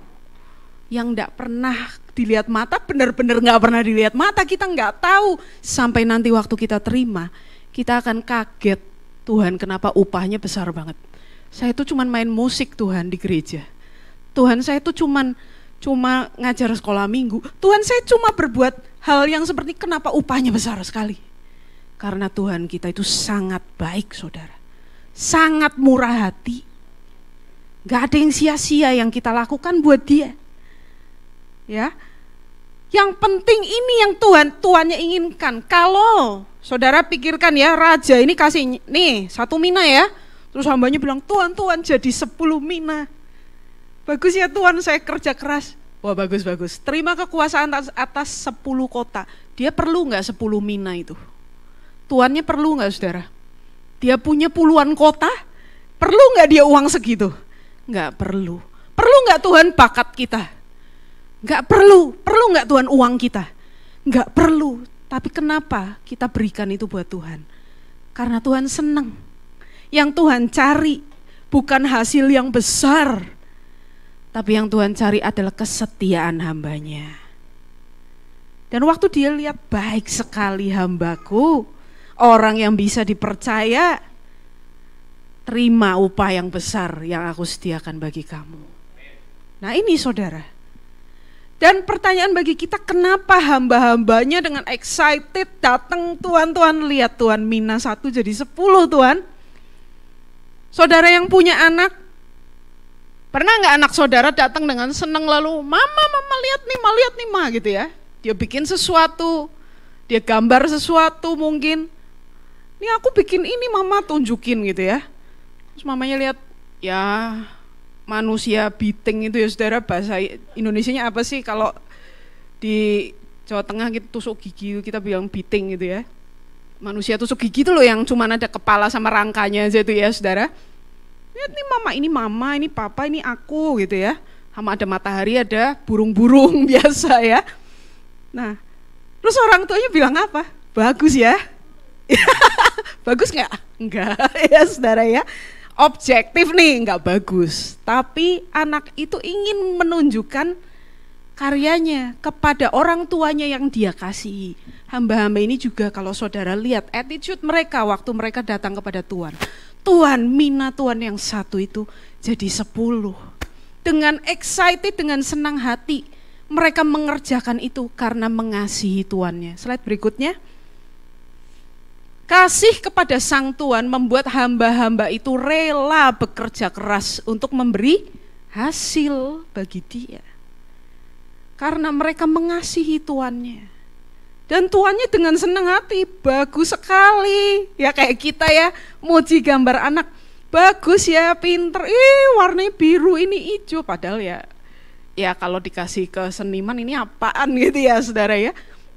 Yang gak pernah dilihat mata, benar-benar gak pernah dilihat mata, kita gak tahu. Sampai nanti waktu kita terima, kita akan kaget, Tuhan kenapa upahnya besar banget. Saya itu cuma main musik Tuhan di gereja. Tuhan saya itu cuma ngajar sekolah minggu. Tuhan saya cuma berbuat hal yang seperti kenapa upahnya besar sekali. Karena Tuhan kita itu sangat baik saudara. Sangat murah hati. Gak ada yang sia-sia yang kita lakukan buat dia. Ya, yang penting ini yang Tuhannya inginkan. Kalau saudara pikirkan ya, raja ini kasih nih 1 mina ya, terus hambanya bilang Tuhan jadi 10 mina. Bagus ya Tuhan, saya kerja keras. Wah bagus, terima kekuasaan atas 10 kota. Dia perlu gak 10 mina itu? Tuannya perlu gak saudara? Dia punya puluhan kota, perlu gak dia uang segitu? Gak perlu. Perlu gak Tuhan bakat kita? Gak perlu gak Tuhan uang kita? Gak perlu, tapi kenapa kita berikan itu buat Tuhan? Karena Tuhan senang. Yang Tuhan cari bukan hasil yang besar, tapi yang Tuhan cari adalah kesetiaan hambanya. Dan waktu dia lihat baik sekali hambaku, orang yang bisa dipercaya, terima upah yang besar yang aku sediakan bagi kamu. Nah ini saudara. Dan pertanyaan bagi kita, kenapa hamba-hambanya dengan excited datang, Tuhan lihat Tuhan mina 1 jadi 10 Tuhan. Saudara yang punya anak, pernah gak anak saudara datang dengan senang lalu, mama lihat nih ma gitu ya. Dia bikin sesuatu, dia gambar sesuatu mungkin. Ini aku bikin ini mama tunjukin gitu ya. Terus mamanya lihat, ya manusia biting itu ya saudara, bahasa Indonesianya apa sih kalau di Jawa Tengah kita tusuk gigi kita bilang biting gitu ya. Manusia tusuk gigi itu loh yang cuma ada kepala sama rangkanya aja itu ya saudara. Lihat nih mama, ini papa, ini aku gitu ya. Sama ada matahari, ada burung-burung biasa ya. Nah, terus orang tuanya bilang apa? Bagus ya. Bagus nggak? Enggak ya saudara ya. Objektif nih, nggak bagus. Tapi anak itu ingin menunjukkan karyanya kepada orang tuanya yang dia kasihi. Hamba-hamba ini juga kalau saudara lihat attitude mereka waktu mereka datang kepada Tuhan. Tuhan, mina Tuhan yang 1 itu jadi 10. Dengan excited, dengan senang hati. Mereka mengerjakan itu karena mengasihi Tuannya. Slide berikutnya. Kasih kepada sang Tuhan membuat hamba-hamba itu rela bekerja keras untuk memberi hasil bagi dia. Karena mereka mengasihi Tuannya. Dan Tuannya dengan senang hati, bagus sekali. Ya kayak kita ya, muji gambar anak. Bagus ya, pinter, warnanya biru, ini hijau. Padahal ya kalau dikasih ke seniman ini apaan gitu ya saudara ya.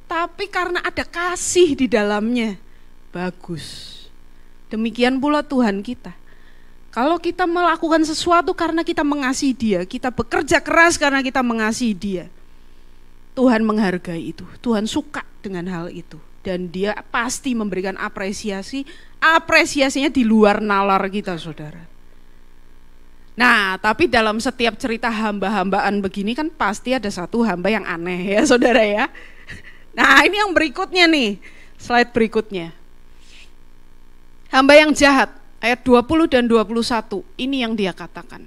Tapi karena ada kasih di dalamnya, bagus. Demikian pula Tuhan kita. Kalau kita melakukan sesuatu karena kita mengasihi Dia, kita bekerja keras karena kita mengasihi Dia, Tuhan menghargai itu. Tuhan suka dengan hal itu. Dan Dia pasti memberikan apresiasi. Apresiasinya di luar nalar kita saudara. Nah, tapi dalam setiap cerita hamba-hambaan begini kan pasti ada satu hamba yang aneh ya saudara ya. Nah ini yang berikutnya nih, slide berikutnya. Hamba yang jahat, ayat 20 dan 21, ini yang dia katakan.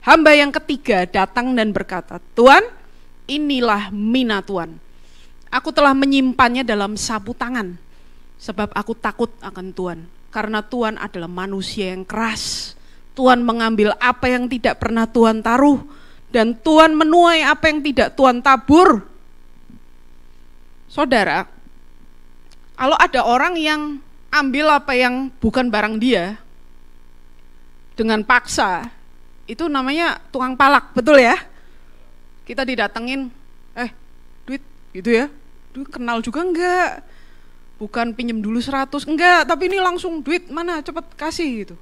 Hamba yang ketiga datang dan berkata, Tuhan, inilah mina Tuhan. Aku telah menyimpannya dalam sapu tangan, sebab aku takut akan Tuhan. Karena Tuhan adalah manusia yang keras. Tuhan mengambil apa yang tidak pernah Tuhan taruh, dan Tuhan menuai apa yang tidak Tuhan tabur. Saudara, kalau ada orang yang ambil apa yang bukan barang dia dengan paksa, itu namanya tukang palak, betul ya? Kita didatengin, duit, gitu ya. Duh, kenal juga enggak. Bukan pinjem dulu 100, enggak, tapi ini langsung duit mana cepet kasih gitu.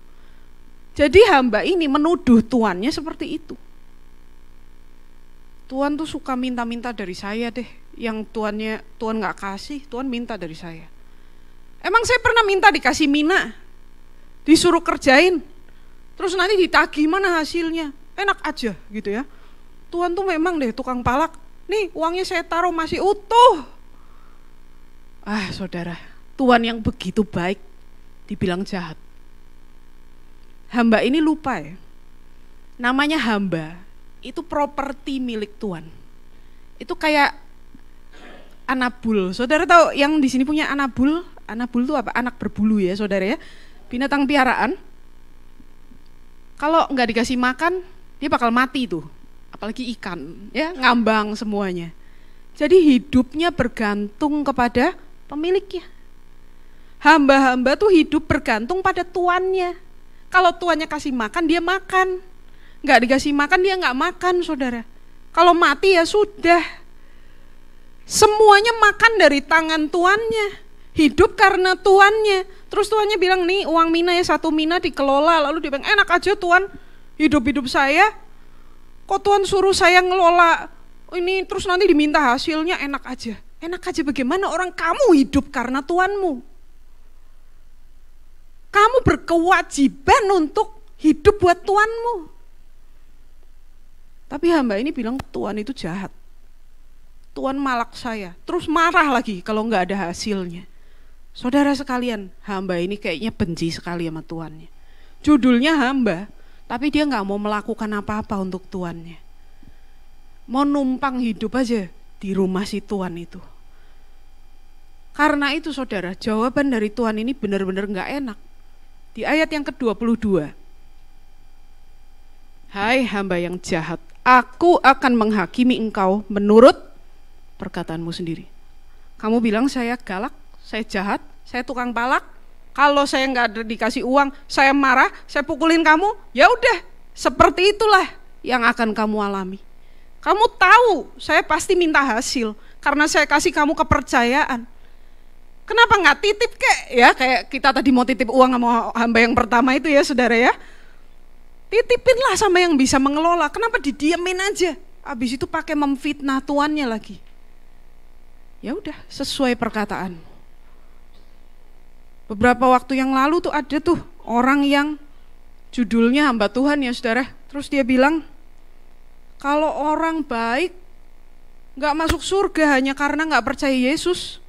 Jadi hamba ini menuduh tuannya seperti itu. Tuhan tuh suka minta-minta dari saya deh. Yang Tuhan gak kasih, Tuhan minta dari saya. Emang saya pernah minta dikasih mina? Disuruh kerjain, terus nanti ditagih mana hasilnya? Enak aja gitu ya. Tuhan tuh memang deh tukang palak. Nih uangnya saya taruh masih utuh. Saudara, Tuhan yang begitu baik dibilang jahat. Hamba ini lupa ya, namanya hamba itu properti milik Tuhan. Itu kayak anabul. Saudara tahu yang di sini punya anabul? Anabul itu apa? Anak berbulu ya saudara ya. Binatang piaraan. Kalau nggak dikasih makan, dia bakal mati tuh. Apalagi ikan, ya ngambang semuanya. Jadi hidupnya bergantung kepada pemiliknya. Hamba-hamba tuh hidup bergantung pada tuannya. Kalau tuannya kasih makan, dia makan. Nggak dikasih makan, dia nggak makan, saudara. Kalau mati ya sudah. Semuanya makan dari tangan tuannya. Hidup karena tuannya. Terus tuannya bilang, nih uang mina ya 1 mina dikelola. Lalu dia bilang, enak aja Tuhan hidup-hidup saya. Kok Tuhan suruh saya ngelola ini terus nanti diminta hasilnya, enak aja. Enak aja bagaimana orang kamu hidup karena Tuanmu. Kamu berkewajiban untuk hidup buat Tuanmu. Tapi hamba ini bilang Tuhan itu jahat. Tuhan malak saya. Terus marah lagi kalau nggak ada hasilnya. Saudara sekalian, hamba ini kayaknya benci sekali sama tuannya. Judulnya hamba, tapi dia nggak mau melakukan apa-apa untuk tuannya. Mau numpang hidup aja di rumah si tuan itu. Karena itu saudara, jawaban dari Tuhan ini benar-benar nggak enak. Di ayat yang ke-22. Hai hamba yang jahat, aku akan menghakimi engkau menurut perkataanmu sendiri. Kamu bilang saya galak, saya jahat, saya tukang palak. Kalau saya nggak dikasih uang, saya marah, saya pukulin kamu. Ya udah, seperti itulah yang akan kamu alami. Kamu tahu, saya pasti minta hasil karena saya kasih kamu kepercayaan. Kenapa nggak titip kayak kita tadi mau titip uang sama hamba yang pertama itu ya saudara ya. Titipinlah sama yang bisa mengelola. Kenapa didiemin aja? Habis itu pakai memfitnah tuannya lagi. Ya udah, sesuai perkataan. Beberapa waktu yang lalu tuh ada tuh orang yang judulnya hamba Tuhan ya saudara. Terus dia bilang, kalau orang baik nggak masuk surga hanya karena nggak percaya Yesus,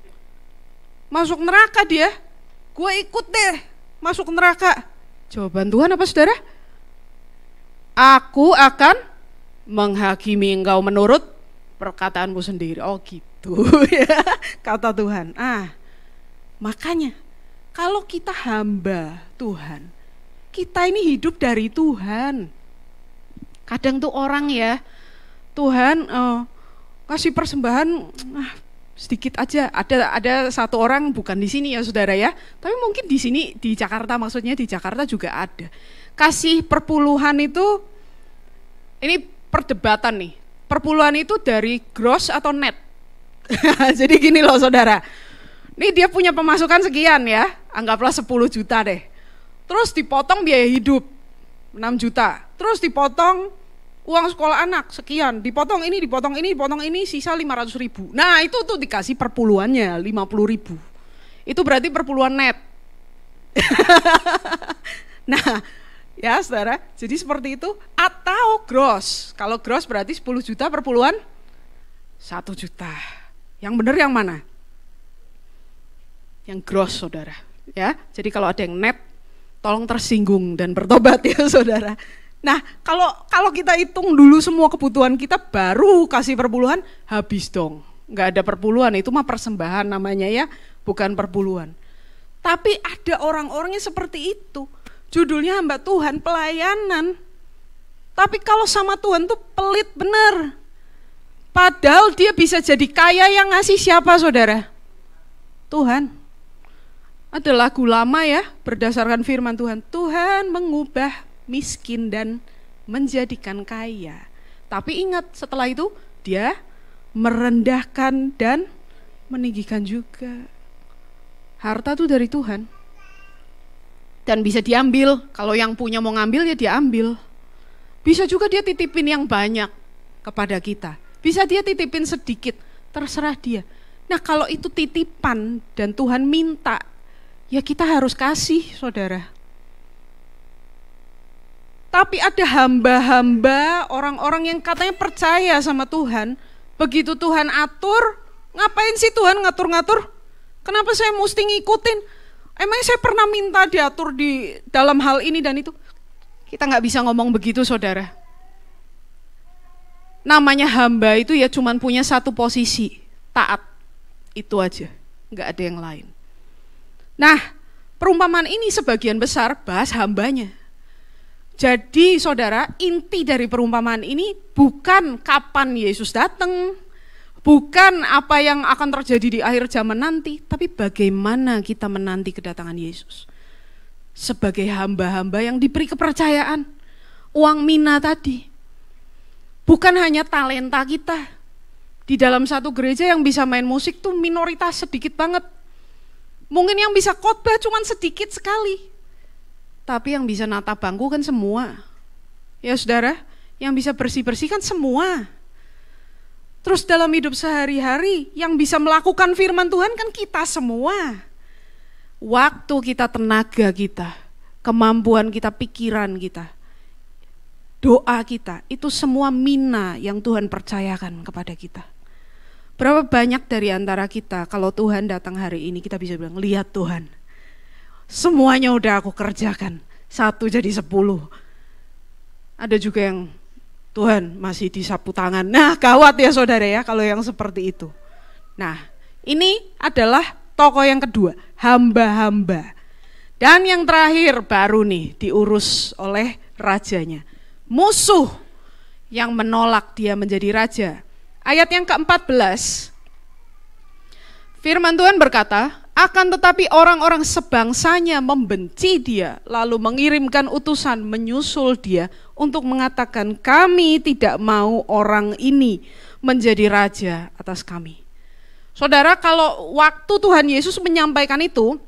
masuk neraka dia. Gue ikut deh masuk neraka. Jawaban Tuhan apa saudara? Aku akan menghakimi engkau menurut perkataanmu sendiri. Oh gitu ya kata Tuhan. Makanya kalau kita hamba Tuhan, kita ini hidup dari Tuhan. Kadang tuh orang ya, Tuhan kasih persembahan sedikit aja. Ada satu orang, bukan di sini ya saudara ya, tapi mungkin di sini di Jakarta, maksudnya di Jakarta juga ada. Kasih perpuluhan itu, ini perdebatan nih. Perpuluhan itu dari gross atau net? Jadi gini loh saudara. Ini dia punya pemasukan sekian ya, anggaplah 10 juta deh. Terus dipotong biaya hidup 6 juta. Terus dipotong uang sekolah anak sekian, dipotong ini, sisa 500 ribu. Nah itu tuh dikasih perpuluhannya 50 ribu. Itu berarti perpuluhan net. Nah ya saudara, jadi seperti itu. Atau gross, kalau gross berarti 10 juta perpuluhan 1 juta. Yang benar yang mana? Yang gross saudara ya. Jadi kalau ada yang net, tolong tersinggung dan bertobat ya saudara. Nah kalau kita hitung dulu semua kebutuhan kita baru kasih perpuluhan, habis dong. Nggak ada perpuluhan, itu mah persembahan namanya ya, bukan perpuluhan. Tapi ada orang-orangnya seperti itu, judulnya hamba Tuhan, pelayanan. Tapi kalau sama Tuhan tuh pelit bener. Padahal dia bisa jadi kaya, yang ngasih siapa saudara? Tuhan. Ada lagu lama ya, berdasarkan firman Tuhan. Tuhan mengubah miskin dan menjadikan kaya. Tapi ingat, setelah itu dia merendahkan dan meninggikan juga. Harta itu dari Tuhan. Dan bisa diambil, kalau yang punya mau ngambil ya dia ambil. Bisa juga dia titipin yang banyak kepada kita. Bisa dia titipin sedikit, terserah dia. Nah kalau itu titipan dan Tuhan minta, ya kita harus kasih, saudara. Tapi ada hamba-hamba, orang-orang yang katanya percaya sama Tuhan, begitu Tuhan atur, ngapain sih Tuhan ngatur-ngatur? Kenapa saya mesti ngikutin? Emang saya pernah minta diatur di dalam hal ini dan itu? Kita nggak bisa ngomong begitu, saudara. Namanya hamba itu ya cuman punya satu posisi, taat. Itu aja, nggak ada yang lain. Nah, perumpamaan ini sebagian besar bahas hambanya. Jadi saudara, inti dari perumpamaan ini bukan kapan Yesus datang, bukan apa yang akan terjadi di akhir zaman nanti, tapi bagaimana kita menanti kedatangan Yesus. Sebagai hamba-hamba yang diberi kepercayaan, uang mina tadi. Bukan hanya talenta kita. Di dalam satu gereja yang bisa main musik tuh minoritas sedikit banget. Mungkin yang bisa khotbah cuman sedikit sekali. Tapi yang bisa nata bangku kan semua. Ya saudara, yang bisa bersih-bersih kan semua. Terus dalam hidup sehari-hari yang bisa melakukan firman Tuhan kan kita semua. Waktu kita, tenaga kita, kemampuan kita, pikiran kita, doa kita, itu semua mina yang Tuhan percayakan kepada kita. Berapa banyak dari antara kita kalau Tuhan datang hari ini kita bisa bilang, lihat Tuhan, semuanya udah aku kerjakan, 1 jadi 10. Ada juga yang Tuhan masih disapu tangan. Nah gawat ya saudara ya kalau yang seperti itu. Nah ini adalah tokoh yang kedua, hamba-hamba. Dan yang terakhir baru nih diurus oleh rajanya. Musuh yang menolak dia menjadi raja. Ayat yang ke-14, firman Tuhan berkata, akan tetapi orang-orang sebangsanya membenci dia, lalu mengirimkan utusan menyusul dia untuk mengatakan, kami tidak mau orang ini menjadi raja atas kami. Saudara, kalau waktu Tuhan Yesus menyampaikan itu,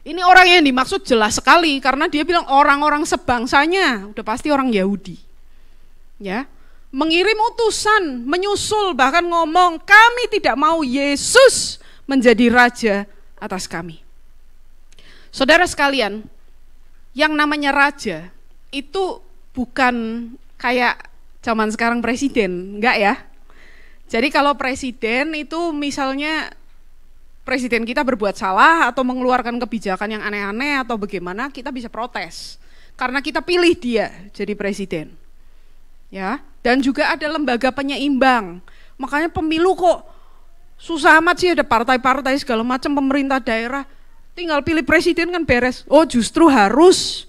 ini orang yang dimaksud jelas sekali, karena dia bilang orang-orang sebangsanya, udah pasti orang Yahudi. Ya, mengirim utusan, menyusul, bahkan ngomong, kami tidak mau Yesus menjadi raja atas kami. Saudara sekalian, yang namanya raja itu bukan kayak zaman sekarang presiden, enggak ya. Jadi kalau presiden itu misalnya presiden kita berbuat salah atau mengeluarkan kebijakan yang aneh-aneh atau bagaimana, kita bisa protes karena kita pilih dia jadi presiden. Ya, dan juga ada lembaga penyeimbang. Makanya pemilu kok susah amat sih, ada partai-partai segala macam, pemerintah daerah, tinggal pilih presiden kan beres. Oh justru harus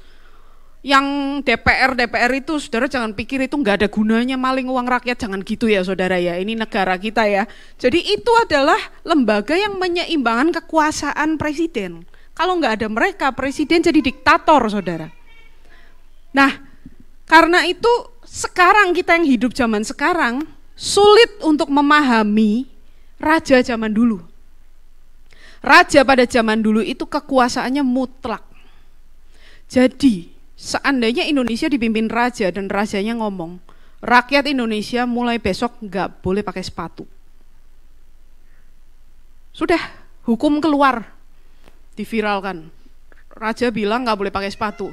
yang DPR itu, saudara jangan pikir itu nggak ada gunanya, maling uang rakyat, jangan gitu ya saudara ya, ini negara kita ya. Jadi itu adalah lembaga yang menyeimbangkan kekuasaan presiden. Kalau nggak ada mereka, presiden jadi diktator saudara. Nah karena itu sekarang kita yang hidup zaman sekarang sulit untuk memahami raja zaman dulu. Raja pada zaman dulu itu kekuasaannya mutlak. Jadi seandainya Indonesia dipimpin raja dan rajanya ngomong, rakyat Indonesia mulai besok nggak boleh pakai sepatu. Sudah, hukum keluar, diviralkan. Raja bilang nggak boleh pakai sepatu.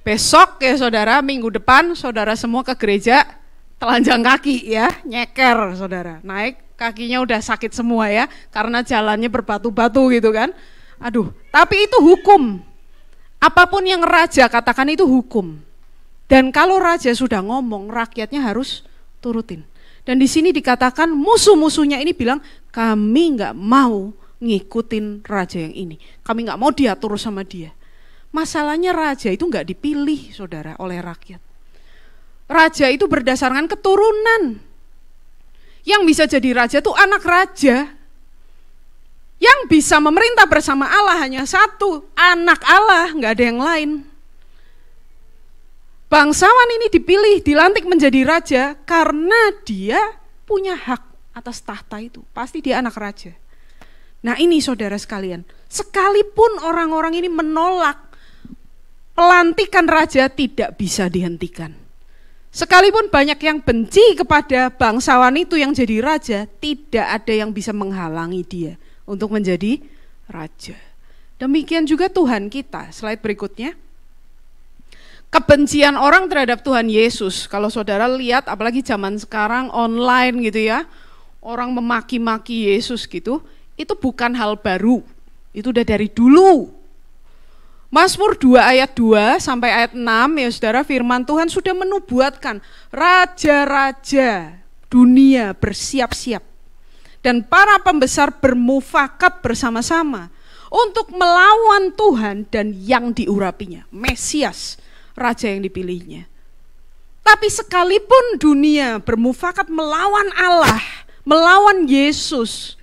Besok ya saudara, minggu depan saudara semua ke gereja telanjang kaki ya, nyeker saudara, naik kakinya udah sakit semua ya, karena jalannya berbatu-batu gitu kan. Aduh, tapi itu hukum. Apapun yang raja katakan itu hukum. Dan kalau raja sudah ngomong, rakyatnya harus turutin. Dan di sini dikatakan musuh-musuhnya ini bilang, kami nggak mau ngikutin raja yang ini. Kami nggak mau diatur sama dia. Masalahnya raja itu nggak dipilih saudara oleh rakyat. Raja itu berdasarkan keturunan. Yang bisa jadi raja itu anak raja. Yang bisa memerintah bersama Allah hanya satu, anak Allah, nggak ada yang lain. Bangsawan ini dipilih, dilantik menjadi raja karena dia punya hak atas tahta itu. Pasti dia anak raja. Nah ini saudara sekalian, sekalipun orang-orang ini menolak, pelantikan raja tidak bisa dihentikan. Sekalipun banyak yang benci kepada bangsawan itu yang jadi raja, tidak ada yang bisa menghalangi dia untuk menjadi raja. Demikian juga Tuhan kita. Slide berikutnya. Kebencian orang terhadap Tuhan Yesus, kalau saudara lihat apalagi zaman sekarang online gitu ya, orang memaki-maki Yesus gitu, itu bukan hal baru, itu udah dari dulu. Mazmur 2 ayat 2 sampai ayat 6 ya saudara, firman Tuhan sudah menubuatkan raja-raja dunia bersiap-siap dan para pembesar bermufakat bersama-sama untuk melawan Tuhan dan yang diurapinya, Mesias, raja yang dipilihnya. Tapi sekalipun dunia bermufakat melawan Allah, melawan Yesus.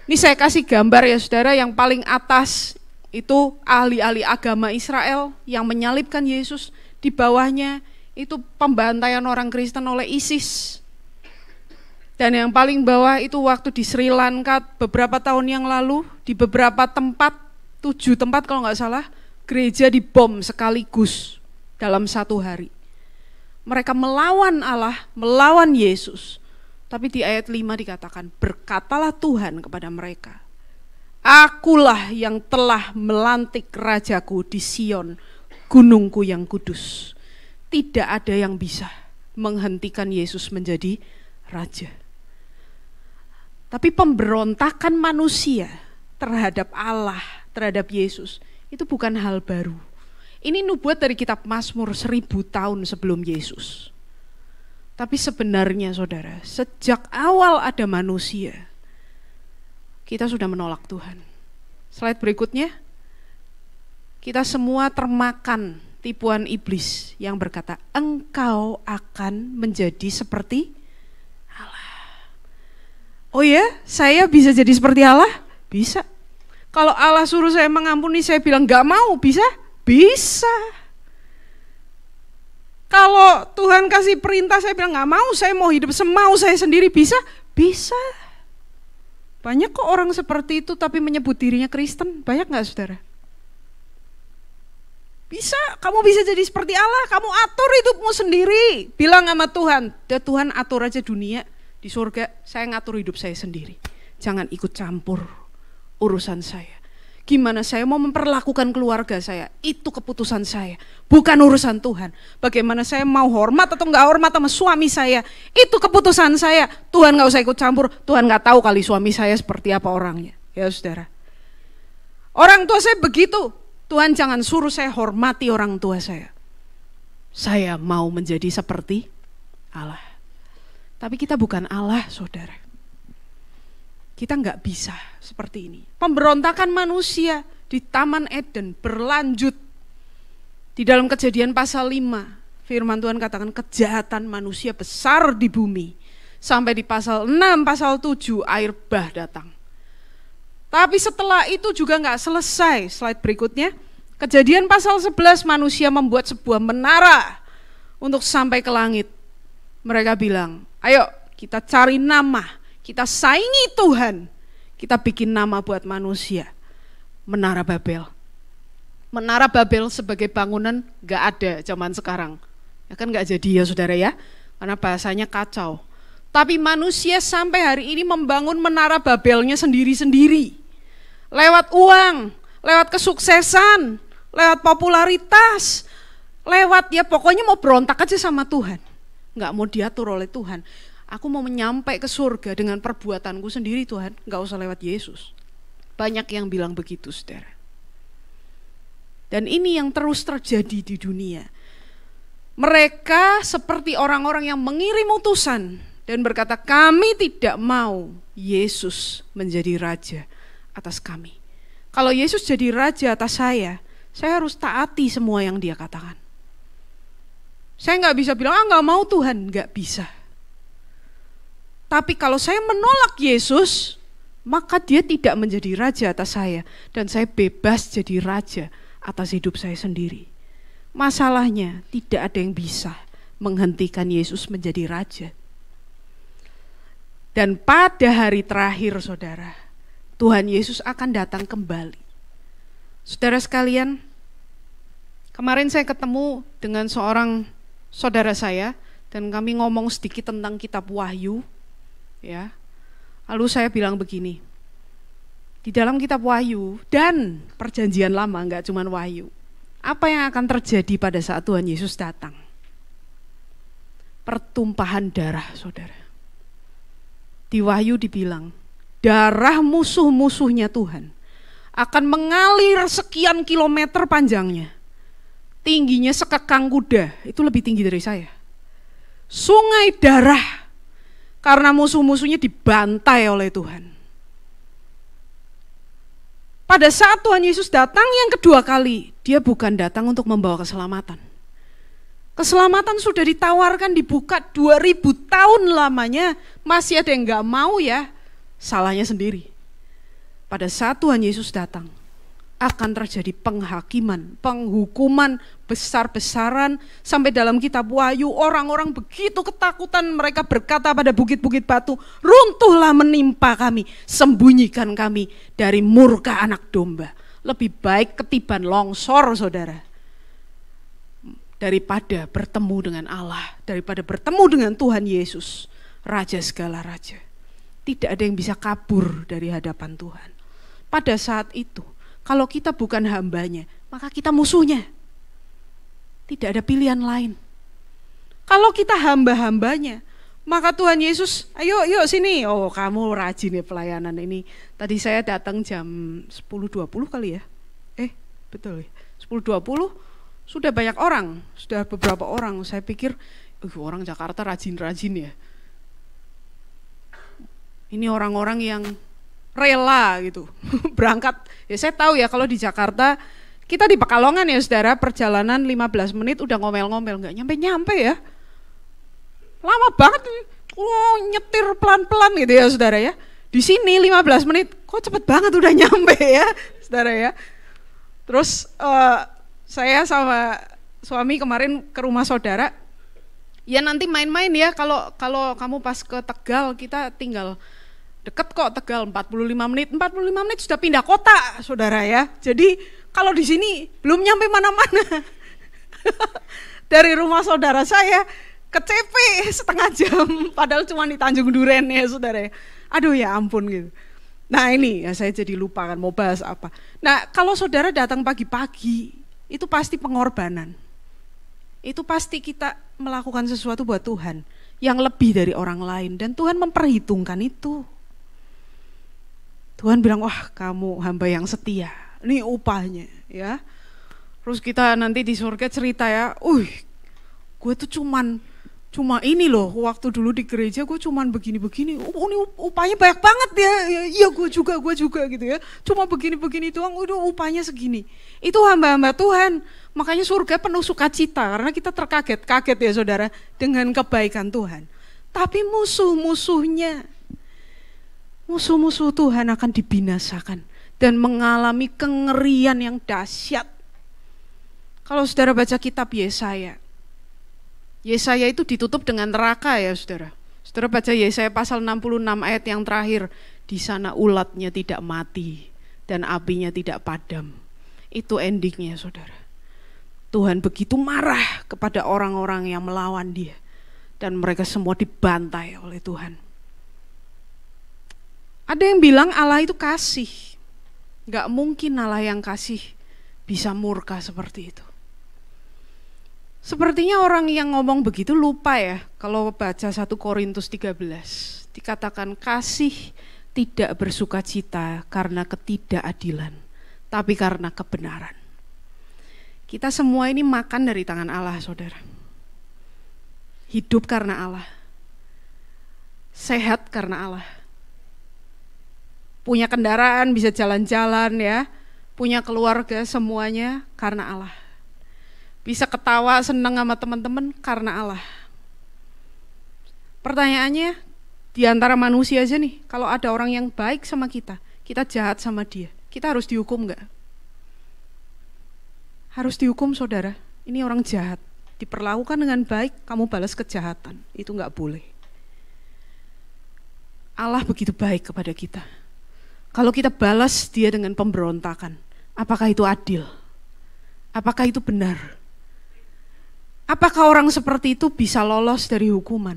Ini saya kasih gambar ya saudara, yang paling atas itu ahli-ahli agama Israel yang menyalibkan Yesus. Di bawahnya itu pembantaian orang Kristen oleh ISIS. Dan yang paling bawah itu waktu di Sri Lanka beberapa tahun yang lalu, di beberapa tempat, 7 tempat kalau nggak salah, gereja dibom sekaligus dalam 1 hari. Mereka melawan Allah, melawan Yesus. Tapi di ayat 5 dikatakan, berkatalah Tuhan kepada mereka, akulah yang telah melantik rajaku di Sion, gunungku yang kudus. Tidak ada yang bisa menghentikan Yesus menjadi raja. Tapi pemberontakan manusia terhadap Allah, terhadap Yesus, itu bukan hal baru. Ini nubuat dari kitab Mazmur 1000 tahun sebelum Yesus. Tapi sebenarnya saudara, sejak awal ada manusia, kita sudah menolak Tuhan. Slide berikutnya. Kita semua termakan tipuan iblis yang berkata, engkau akan menjadi seperti Allah. Oh ya, saya bisa jadi seperti Allah? Bisa. Kalau Allah suruh saya mengampuni, saya bilang gak mau, bisa? Bisa. Kalau Tuhan kasih perintah, saya bilang gak mau, saya mau hidup semau saya sendiri, bisa? Bisa. Banyak kok orang seperti itu tapi menyebut dirinya Kristen, banyak gak saudara? Bisa, kamu bisa jadi seperti Allah, kamu atur hidupmu sendiri. Bilang sama Tuhan, Tuhan atur aja dunia, di surga saya ngatur hidup saya sendiri. Jangan ikut campur urusan saya. Gimana saya mau memperlakukan keluarga saya, itu keputusan saya, bukan urusan Tuhan. Bagaimana saya mau hormat atau enggak hormat sama suami saya, itu keputusan saya. Tuhan gak usah ikut campur, Tuhan gak tahu kali suami saya seperti apa orangnya. Ya saudara, orang tua saya begitu, Tuhan jangan suruh saya hormati orang tua saya. Saya mau menjadi seperti Allah. Tapi kita bukan Allah saudara. Kita nggak bisa seperti ini. Pemberontakan manusia di Taman Eden berlanjut. Di dalam Kejadian pasal 5, firman Tuhan katakan kejahatan manusia besar di bumi. Sampai di pasal 6, pasal 7, air bah datang. Tapi setelah itu juga nggak selesai. Slide berikutnya. Kejadian pasal 11, manusia membuat sebuah menara untuk sampai ke langit. Mereka bilang, ayo kita cari nama. Kita saingi Tuhan, kita bikin nama buat manusia, Menara Babel. Menara Babel sebagai bangunan gak ada zaman sekarang. Ya kan gak jadi ya saudara ya, karena bahasanya kacau. Tapi manusia sampai hari ini membangun Menara Babelnya sendiri-sendiri. Lewat uang, lewat kesuksesan, lewat popularitas, lewat ya pokoknya mau berontak aja sama Tuhan. Gak mau diatur oleh Tuhan. Aku mau menyampai ke surga dengan perbuatanku sendiri Tuhan, gak usah lewat Yesus. Banyak yang bilang begitu saudara. Dan ini yang terus terjadi di dunia. Mereka seperti orang-orang yang mengirim utusan dan berkata, kami tidak mau Yesus menjadi raja atas kami. Kalau Yesus jadi raja atas saya harus taati semua yang dia katakan. Saya gak bisa bilang, gak mau Tuhan, gak bisa. Tapi kalau saya menolak Yesus, maka dia tidak menjadi raja atas saya. Dan saya bebas jadi raja atas hidup saya sendiri. Masalahnya tidak ada yang bisa menghentikan Yesus menjadi raja. Dan pada hari terakhir saudara, Tuhan Yesus akan datang kembali. Saudara sekalian, kemarin saya ketemu dengan seorang saudara saya dan kami ngomong sedikit tentang kitab Wahyu, ya. Lalu saya bilang begini, di dalam kitab Wahyu dan Perjanjian Lama, enggak cuma Wahyu, apa yang akan terjadi pada saat Tuhan Yesus datang? Pertumpahan darah, saudara. Di Wahyu dibilang, darah musuh-musuhnya Tuhan akan mengalir sekian kilometer panjangnya. Tingginya sekekang kuda, itu lebih tinggi dari saya. Sungai darah, karena musuh-musuhnya dibantai oleh Tuhan. Pada saat Tuhan Yesus datang yang kedua kali, dia bukan datang untuk membawa keselamatan. Keselamatan sudah ditawarkan, dibuka 2000 tahun lamanya, masih ada yang gak mau ya, salahnya sendiri. Pada saat Tuhan Yesus datang, akan terjadi penghakiman, penghukuman besar-besaran. Sampai dalam kitab Wahyu, orang-orang begitu ketakutan, mereka berkata pada bukit-bukit batu, runtuhlah menimpa kami, sembunyikan kami dari murka anak domba. Lebih baik ketiban longsor, saudara, daripada bertemu dengan Allah, daripada bertemu dengan Tuhan Yesus, Raja segala raja. Tidak ada yang bisa kabur dari hadapan Tuhan. Pada saat itu, kalau kita bukan hambanya, maka kita musuhnya. Tidak ada pilihan lain. Kalau kita hamba-hambanya, maka Tuhan Yesus, ayo sini. Oh, kamu rajin ya pelayanan ini. Tadi saya datang jam 10.20 kali ya. Betul ya. 10.20 sudah banyak orang, sudah beberapa orang. Saya pikir, orang Jakarta rajin-rajin ya. Ini orang-orang yang rela gitu berangkat. Ya saya tahu ya kalau di Jakarta, kita di Pekalongan ya saudara, perjalanan 15 menit udah ngomel-ngomel, nggak nyampe-nyampe ya. Lama banget, nyetir pelan-pelan gitu ya saudara ya. Di sini 15 menit, kok cepet banget udah nyampe ya saudara ya. Terus saya sama suami kemarin ke rumah saudara, ya nanti main-main ya, kalau kamu pas ke Tegal, kita tinggal deket kok Tegal, 45 menit sudah pindah kota saudara ya. Jadi kalau di sini belum nyampe mana-mana. Dari rumah saudara saya ke CP setengah jam, padahal cuma di Tanjung Duren ya saudara ya. Aduh ya ampun gitu. Nah ini ya saya jadi lupa kan mau bahas apa. Nah kalau saudara datang pagi-pagi, itu pasti pengorbanan. Itu pasti kita melakukan sesuatu buat Tuhan yang lebih dari orang lain, dan Tuhan memperhitungkan itu. Tuhan bilang, wah kamu hamba yang setia, ini upahnya ya. Terus kita nanti di surga cerita ya, gue tuh cuma ini loh, waktu dulu di gereja gue cuman begini-begini, ini upahnya banyak banget ya. Iya gue juga gitu ya, cuma begini-begini doang, udah upahnya segini. Itu hamba-hamba Tuhan, makanya surga penuh sukacita, karena kita terkaget-kaget ya saudara dengan kebaikan Tuhan. Tapi musuh-musuh Tuhan akan dibinasakan dan mengalami kengerian yang dahsyat. Kalau saudara baca kitab Yesaya itu ditutup dengan neraka ya saudara. Saudara baca Yesaya pasal 66 ayat yang terakhir, di sana ulatnya tidak mati dan apinya tidak padam. Itu endingnya saudara. Tuhan begitu marah kepada orang-orang yang melawan dia, dan mereka semua dibantai oleh Tuhan. Ada yang bilang Allah itu kasih. Gak mungkin Allah yang kasih bisa murka seperti itu. Sepertinya orang yang ngomong begitu lupa ya, kalau baca 1 Korintus 13, dikatakan kasih tidak bersukacita karena ketidakadilan, tapi karena kebenaran. Kita semua ini makan dari tangan Allah saudara. Hidup karena Allah. Sehat karena Allah. Punya kendaraan, bisa jalan-jalan ya, punya keluarga, semuanya karena Allah. Bisa ketawa, senang sama teman-teman karena Allah. Pertanyaannya, di antara manusia aja nih, kalau ada orang yang baik sama kita jahat sama dia, kita harus dihukum gak? Harus dihukum saudara. Ini orang jahat, diperlakukan dengan baik, kamu balas kejahatan. Itu nggak boleh. Allah begitu baik kepada kita. Kalau kita balas dia dengan pemberontakan, apakah itu adil? Apakah itu benar? Apakah orang seperti itu bisa lolos dari hukuman?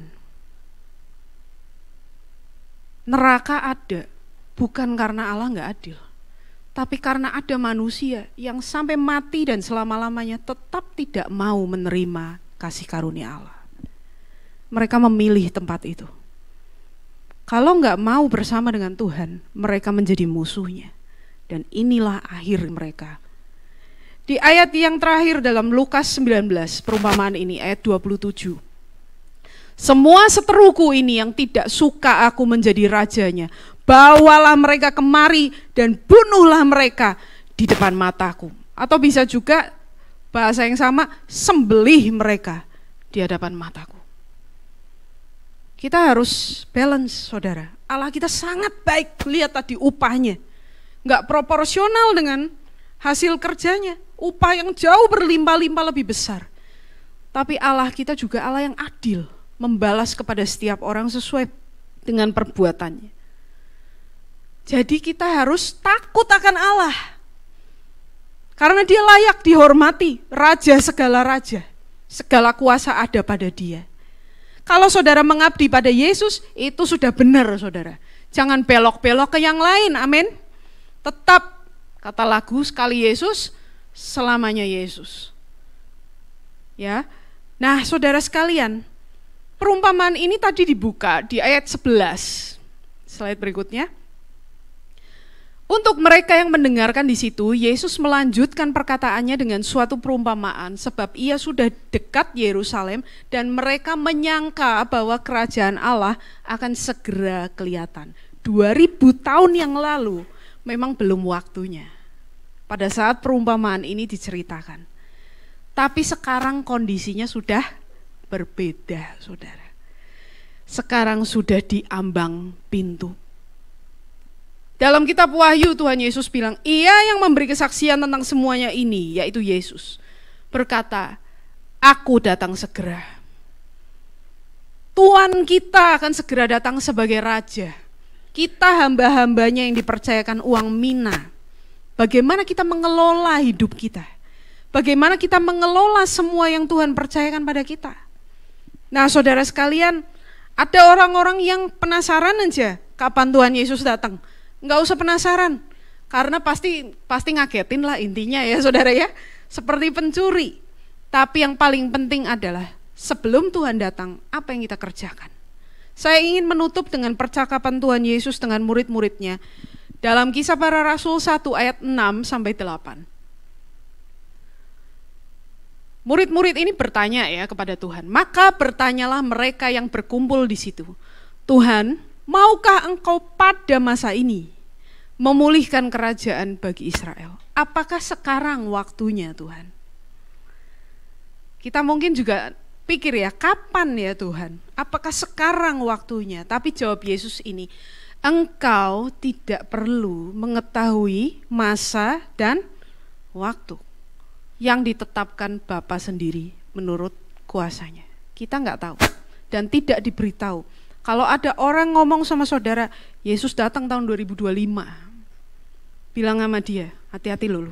Neraka ada, bukan karena Allah nggak adil, tapi karena ada manusia yang sampai mati dan selama-lamanya tetap tidak mau menerima kasih karunia Allah. Mereka memilih tempat itu. Kalau nggak mau bersama dengan Tuhan, mereka menjadi musuhnya. Dan inilah akhir mereka. Di ayat yang terakhir dalam Lukas 19, perumpamaan ini, ayat 27. Semua seteruku ini yang tidak suka aku menjadi rajanya, bawalah mereka kemari dan bunuhlah mereka di depan mataku. Atau bisa juga bahasa yang sama, sembelih mereka di hadapan mataku. Kita harus balance, saudara. Allah kita sangat baik, lihat tadi upahnya. Nggak proporsional dengan hasil kerjanya. Upah yang jauh berlimpah-limpah lebih besar. Tapi Allah kita juga Allah yang adil, membalas kepada setiap orang sesuai dengan perbuatannya. Jadi kita harus takut akan Allah. Karena dia layak dihormati, raja segala raja. Segala kuasa ada pada dia. Kalau saudara mengabdi pada Yesus, itu sudah benar, saudara. Jangan belok-belok ke yang lain, amin. Tetap, kata lagu, sekali Yesus, selamanya Yesus. Ya. Nah, saudara sekalian, perumpamaan ini tadi dibuka di ayat 11. Slide berikutnya. Untuk mereka yang mendengarkan di situ, Yesus melanjutkan perkataannya dengan suatu perumpamaan sebab ia sudah dekat Yerusalem dan mereka menyangka bahwa kerajaan Allah akan segera kelihatan. 2000 tahun yang lalu memang belum waktunya pada saat perumpamaan ini diceritakan. Tapi sekarang kondisinya sudah berbeda, saudara. Sekarang sudah di ambang pintu. Dalam kitab Wahyu Tuhan Yesus bilang, ia yang memberi kesaksian tentang semuanya ini, yaitu Yesus, berkata, aku datang segera. Tuhan kita akan segera datang sebagai Raja. Kita hamba-hambanya yang dipercayakan uang mina. Bagaimana kita mengelola hidup kita? Bagaimana kita mengelola semua yang Tuhan percayakan pada kita? Nah, saudara sekalian, ada orang-orang yang penasaran aja kapan Tuhan Yesus datang. Nggak usah penasaran, karena pasti ngagetin lah intinya ya saudara ya, seperti pencuri. Tapi yang paling penting adalah sebelum Tuhan datang, apa yang kita kerjakan. Saya ingin menutup dengan percakapan Tuhan Yesus dengan murid-muridnya dalam Kisah Para Rasul 1 ayat 6 sampai 8. Murid-murid ini bertanya ya kepada Tuhan, maka bertanyalah mereka yang berkumpul di situ, Tuhan, maukah engkau pada masa ini memulihkan kerajaan bagi Israel? Apakah sekarang waktunya Tuhan? Kita mungkin juga pikir ya, kapan ya Tuhan? Apakah sekarang waktunya? Tapi jawab Yesus ini, engkau tidak perlu mengetahui masa dan waktu yang ditetapkan Bapa sendiri menurut kuasanya. Kita nggak tahu dan tidak diberitahu. Kalau ada orang ngomong sama saudara, Yesus datang tahun 2025, bilang sama dia, hati-hati loh,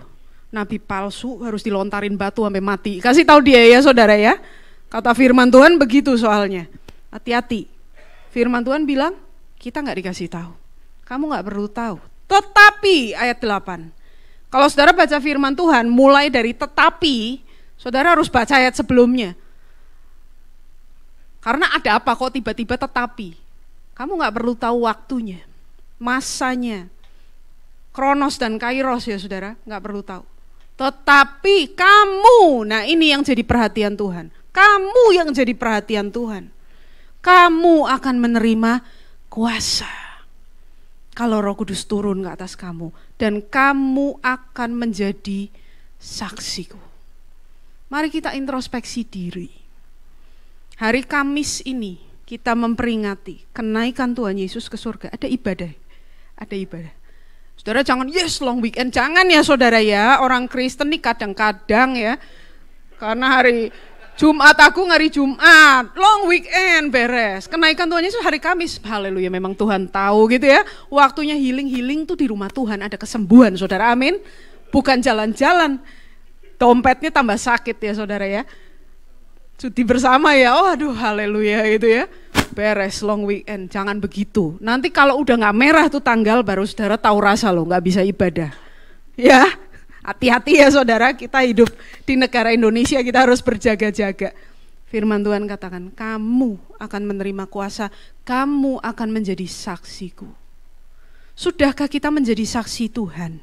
nabi palsu harus dilontarin batu sampai mati. Kasih tahu dia ya saudara ya. Kata firman Tuhan begitu soalnya. Hati-hati. Firman Tuhan bilang, kita nggak dikasih tahu. Kamu nggak perlu tahu. Tetapi ayat 8. Kalau saudara baca firman Tuhan, mulai dari tetapi, saudara harus baca ayat sebelumnya. Karena ada apa kok tiba-tiba tetapi? Kamu gak perlu tahu waktunya, masanya, Kronos dan Kairos ya saudara, gak perlu tahu. Tetapi kamu, nah ini yang jadi perhatian Tuhan. Kamu yang jadi perhatian Tuhan. Kamu akan menerima kuasa kalau Roh Kudus turun ke atas kamu. Dan kamu akan menjadi saksiku. Mari kita introspeksi diri. Hari Kamis ini kita memperingati kenaikan Tuhan Yesus ke surga. Ada ibadah. Saudara jangan yes long weekend, jangan ya saudara ya. Orang Kristen nih kadang-kadang ya, Karena hari Jumat aku ngari Jumat, long weekend beres. Kenaikan Tuhan Yesus hari Kamis. Haleluya, memang Tuhan tahu gitu ya. Waktunya healing tuh di rumah Tuhan, ada kesembuhan saudara, amin. Bukan jalan-jalan, dompetnya tambah sakit ya saudara ya. Cuti bersama ya, oh aduh haleluya gitu ya. Beres long weekend, jangan begitu. Nanti kalau udah gak merah tuh tanggal baru saudara tahu rasa loh, gak bisa ibadah. Ya, hati-hati ya saudara, kita hidup di negara Indonesia, kita harus berjaga-jaga. Firman Tuhan katakan, kamu akan menerima kuasa, kamu akan menjadi saksiku. Sudahkah kita menjadi saksi Tuhan?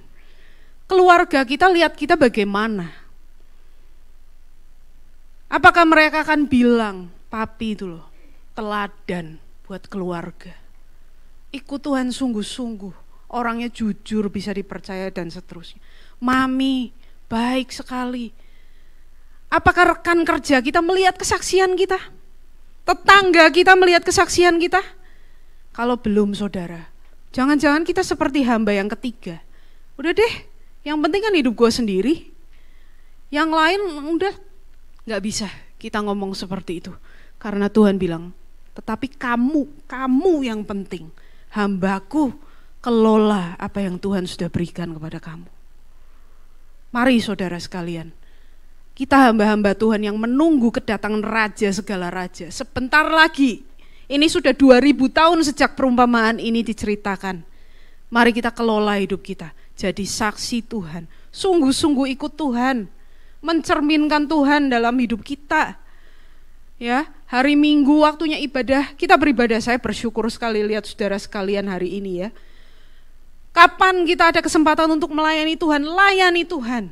Keluarga kita lihat kita bagaimana? Apakah mereka akan bilang, papi itu loh, teladan buat keluarga. Ikut Tuhan sungguh-sungguh, orangnya jujur, bisa dipercaya dan seterusnya. Mami, baik sekali. Apakah rekan kerja kita melihat kesaksian kita? Tetangga kita melihat kesaksian kita? Kalau belum saudara, jangan-jangan kita seperti hamba yang ketiga. Udah deh, yang penting kan hidup gue sendiri. Yang lain udah gak bisa kita ngomong seperti itu. Karena Tuhan bilang, tetapi kamu yang penting. Hambaku, kelola apa yang Tuhan sudah berikan kepada kamu. Mari saudara sekalian, kita hamba-hamba Tuhan yang menunggu kedatangan Raja segala Raja. Sebentar lagi, ini sudah 2000 tahun sejak perumpamaan ini diceritakan. Mari kita kelola hidup kita, jadi saksi Tuhan. Sungguh-sungguh ikut Tuhan, mencerminkan Tuhan dalam hidup kita. Ya, hari Minggu waktunya ibadah, kita beribadah. Saya bersyukur sekali lihat saudara sekalian hari ini ya. Kapan kita ada kesempatan untuk melayani Tuhan, layani Tuhan.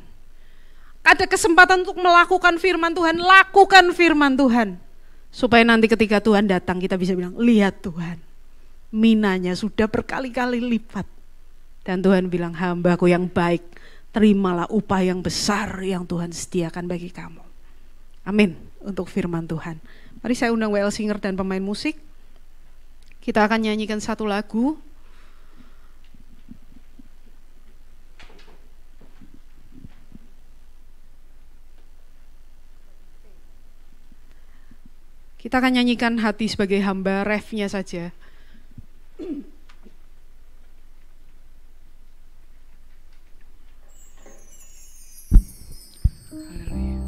Ada kesempatan untuk melakukan firman Tuhan, lakukan firman Tuhan. Supaya nanti ketika Tuhan datang kita bisa bilang, lihat Tuhan, minanya sudah berkali-kali lipat. Dan Tuhan bilang, hambaku yang baik, terimalah upah yang besar yang Tuhan sediakan bagi kamu. Amin untuk firman Tuhan. Mari saya undang WL Singer dan pemain musik. Kita akan nyanyikan satu lagu. Kita akan nyanyikan hati sebagai hamba, refnya saja. Haleluya.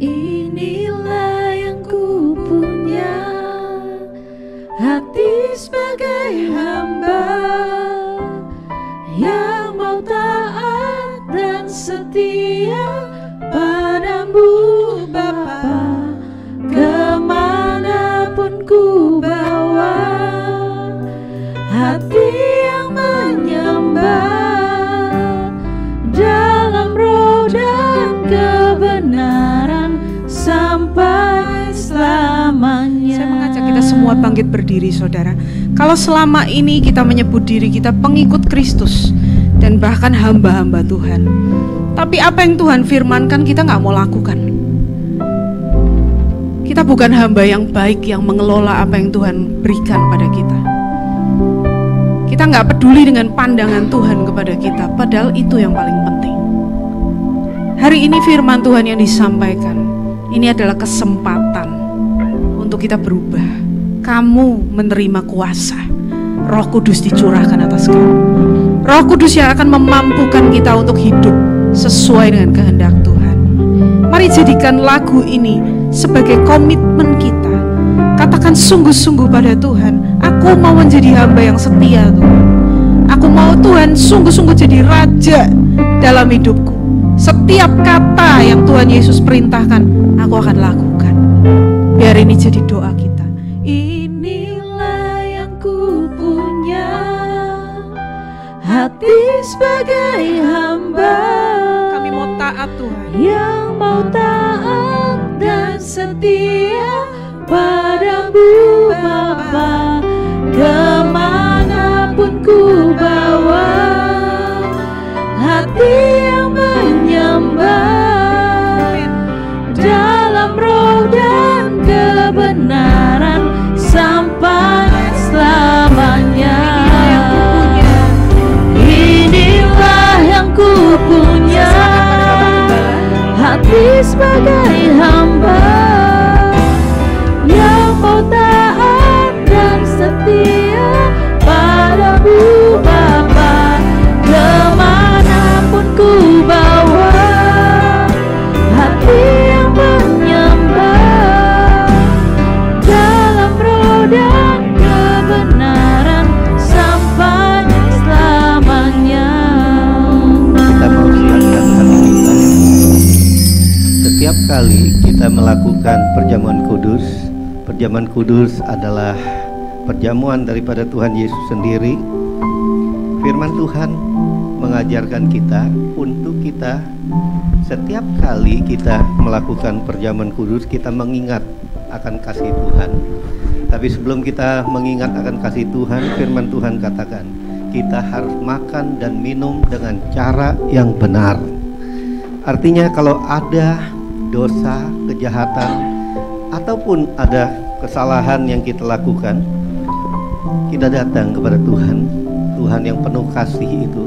Inilah yang ku punya, hati sebagai hamba yang mau taat dan setia padamu Bapa, kemanapun ku bawa, hati yang menyembah dalam roh dan kebenaran sampai selamanya. Saya mengajak kita semua bangkit berdiri saudara. Kalau selama ini kita menyebut diri kita pengikut Kristus dan bahkan hamba-hamba Tuhan, tapi apa yang Tuhan firmankan kita gak mau lakukan. Kita bukan hamba yang baik yang mengelola apa yang Tuhan berikan pada kita. Kita gak peduli dengan pandangan Tuhan kepada kita, padahal itu yang paling penting. Hari ini firman Tuhan yang disampaikan, ini adalah kesempatan untuk kita berubah. Kamu menerima kuasa, Roh Kudus dicurahkan atas kamu. Roh Kudus yang akan memampukan kita untuk hidup sesuai dengan kehendak Tuhan. Mari jadikan lagu ini sebagai komitmen kita. Katakan sungguh-sungguh pada Tuhan, aku mau menjadi hamba yang setia Tuhan. Aku mau Tuhan sungguh-sungguh jadi raja dalam hidupku. Setiap kata yang Tuhan Yesus perintahkan, aku akan lakukan. Biar ini jadi doa kita. Inilah yang ku punya, hati sebagai hamba. Kami mau taat Tuhan, yang mau taat dan setia padamu Bapa, kemanapun ku bawa, hati yang menyembah dalam roh dan kebenaran sampai selamanya. sebagai hamba yang mau taat dan setia padamu Bapa. Kemanapun ku bawa hati yang menyembah dalam roh dan kebenaran sampai selamanya. Kita mau siapkan hati kita. Setiap kali kita melakukan perjamuan kudus, perjamuan kudus adalah perjamuan daripada Tuhan Yesus sendiri. Firman Tuhan mengajarkan kita untuk kita setiap kali kita melakukan perjamuan kudus, kita mengingat akan kasih Tuhan. Tapi sebelum kita mengingat akan kasih Tuhan, firman Tuhan katakan kita harus makan dan minum dengan cara yang benar. Artinya kalau ada dosa, kejahatan, ataupun ada kesalahan yang kita lakukan, kita datang kepada Tuhan, Tuhan yang penuh kasih itu,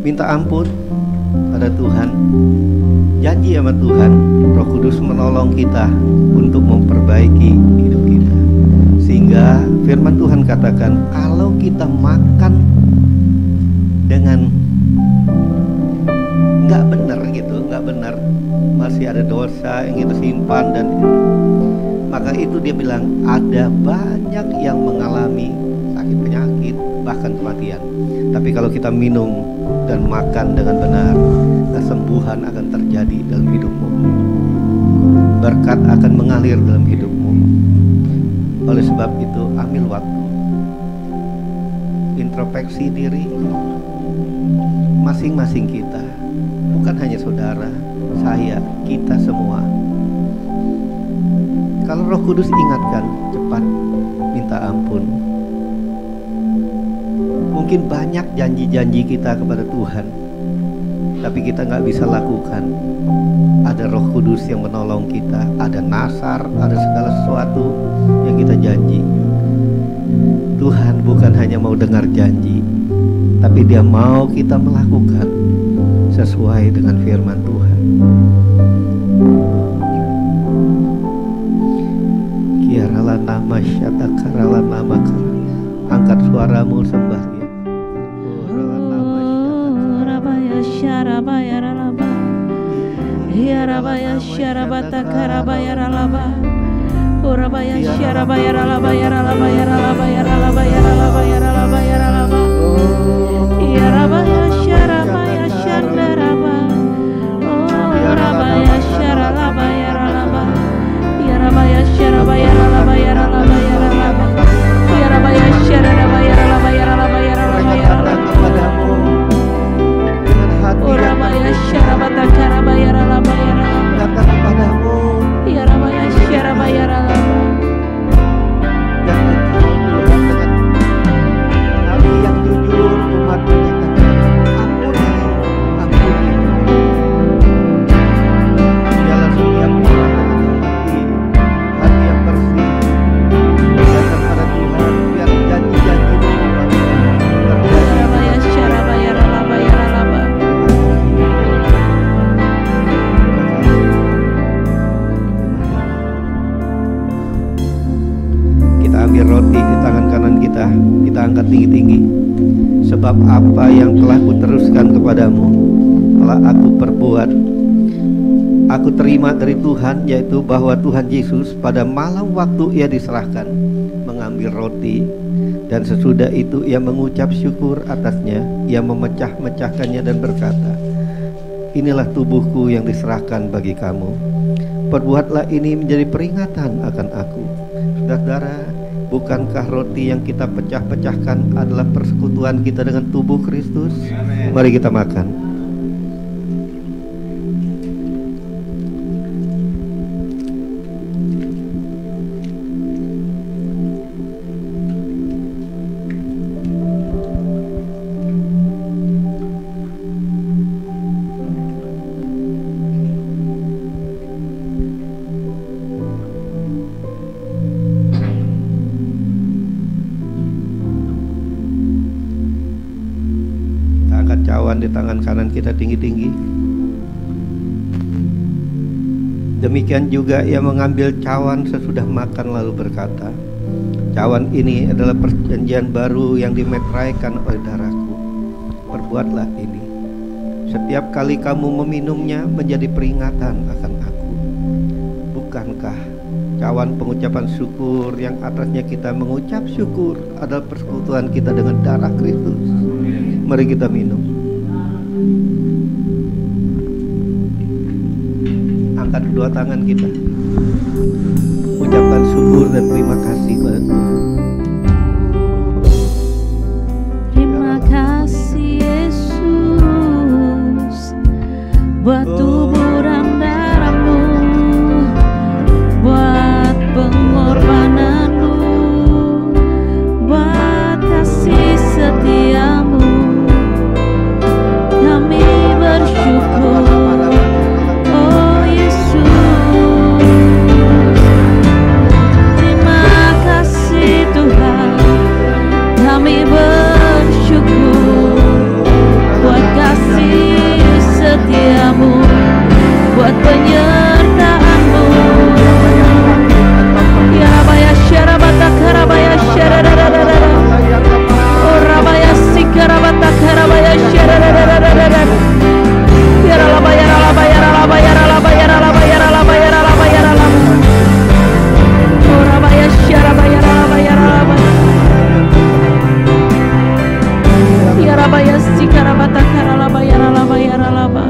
minta ampun pada Tuhan, janji sama Tuhan, Roh Kudus menolong kita untuk memperbaiki hidup kita. Sehingga firman Tuhan katakan kalau kita makan dengan nggak benar gitu, nggak benar, masih ada dosa yang kita simpan, dan maka itu dia bilang ada banyak yang mengalami sakit penyakit bahkan kematian. Tapi kalau kita minum dan makan dengan benar, kesembuhan akan terjadi dalam hidupmu, berkat akan mengalir dalam hidupmu. Oleh sebab itu ambil waktu, introspeksi diri masing-masing kita, bukan hanya saudara, saya, kita semua. Kalau Roh Kudus ingatkan, cepat minta ampun. Mungkin banyak janji-janji kita kepada Tuhan, tapi kita nggak bisa lakukan. Ada Roh Kudus yang menolong kita, ada nasar, ada segala sesuatu yang kita janji. Tuhan bukan hanya mau dengar janji, tapi Dia mau kita melakukan sesuai dengan firman Tuhan. Kiarala nama syata karala nama kara. Angkat suaramu sembah Dia. Rabaya syarabaya ralaba, Yarabaya syarabata karabaya ralaba, Urabaya syarabaya ralaba yaralaba yaralaba yaralaba yaralaba yaralaba yaralaba, Yarabaya syarabaya syandaraba, Urabaya syaralaba yaralaba, Yarabaya syarabaya ralaba yaralaba yaralaba, Yarabaya syarabaya yaralaba yaralaba yaralaba yaralaba. Urabaya syarabata karabaya ralaba yaralaba, Yarabaya syarabaya ralaba. Dan engkau Tuhan dengan hati yang jujur umat menyatakan ampuni, ampuni. Biarlah setiap orang dengan hati yang bersih datang pada Tuhan, biar janji-janji Tuhan terjadi. Urabaya syarabaya ralaba yaralaba. Kita ambil roti di tangan kanan kita angkat tinggi-tinggi. Sebab apa yang telah kuteruskan kepadamu telah aku perbuat. Aku terima dari Tuhan, yaitu bahwa Tuhan Yesus pada malam waktu Ia diserahkan mengambil roti, dan sesudah itu Ia mengucap syukur atasnya. Ia memecah-mecahkannya dan berkata, inilah tubuhku yang diserahkan bagi kamu. Perbuatlah ini menjadi peringatan akan aku. Saudara, bukankah roti yang kita pecah-pecahkan adalah persekutuan kita dengan tubuh Kristus? Mari kita makan. Cawan di tangan kanan kita tinggi-tinggi. Demikian juga ia mengambil cawan sesudah makan lalu berkata, cawan ini adalah perjanjian baru yang dimeteraikan oleh darahku. Perbuatlah ini setiap kali kamu meminumnya menjadi peringatan akan aku. Bukankah cawan pengucapan syukur yang atasnya kita mengucap syukur adalah persekutuan kita dengan darah Kristus? Mari kita minum. Angkat kedua tangan kita, ucapkan syukur dan terima kasih pada Tuhan. Terima kasih Yesus buat tubuh dan darahmu, buat pengorbananmu, buat kasih setiamu. Kami bersyukur. Kami bersyukur buat kasih setiamu, buat penyertaanmu. Ya Rabaya Syarabata Karabaya Syarabaya, oh Rabaya Sikarabata Karabaya Syarabaya. Ya Rabaya Rabaya Rabaya Rabaya Rabaya Rabaya Rabaya Rabaya, oh Rabaya Syarabaya Rabaya Rabaya. Ya Rabaya Sikarabata Karalaba Ya Ralaba Ya Ralaba.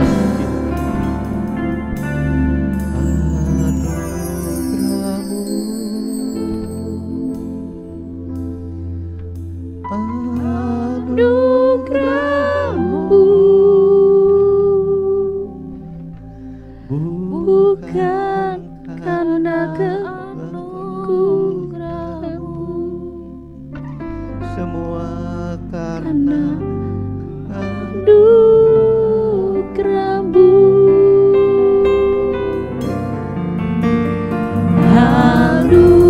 Anugerahmu bukan karena keanugerahmu, Semua karena anugerahmu, anugerahmu,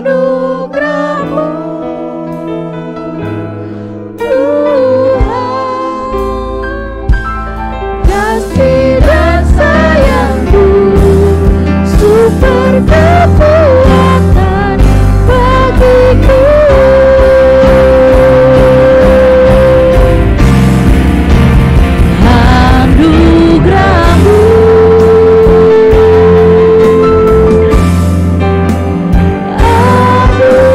anugerahmu, Tuhan, kasih dan sayangmu super kekuatan bagiku. Anugerahmu, anugerahmu,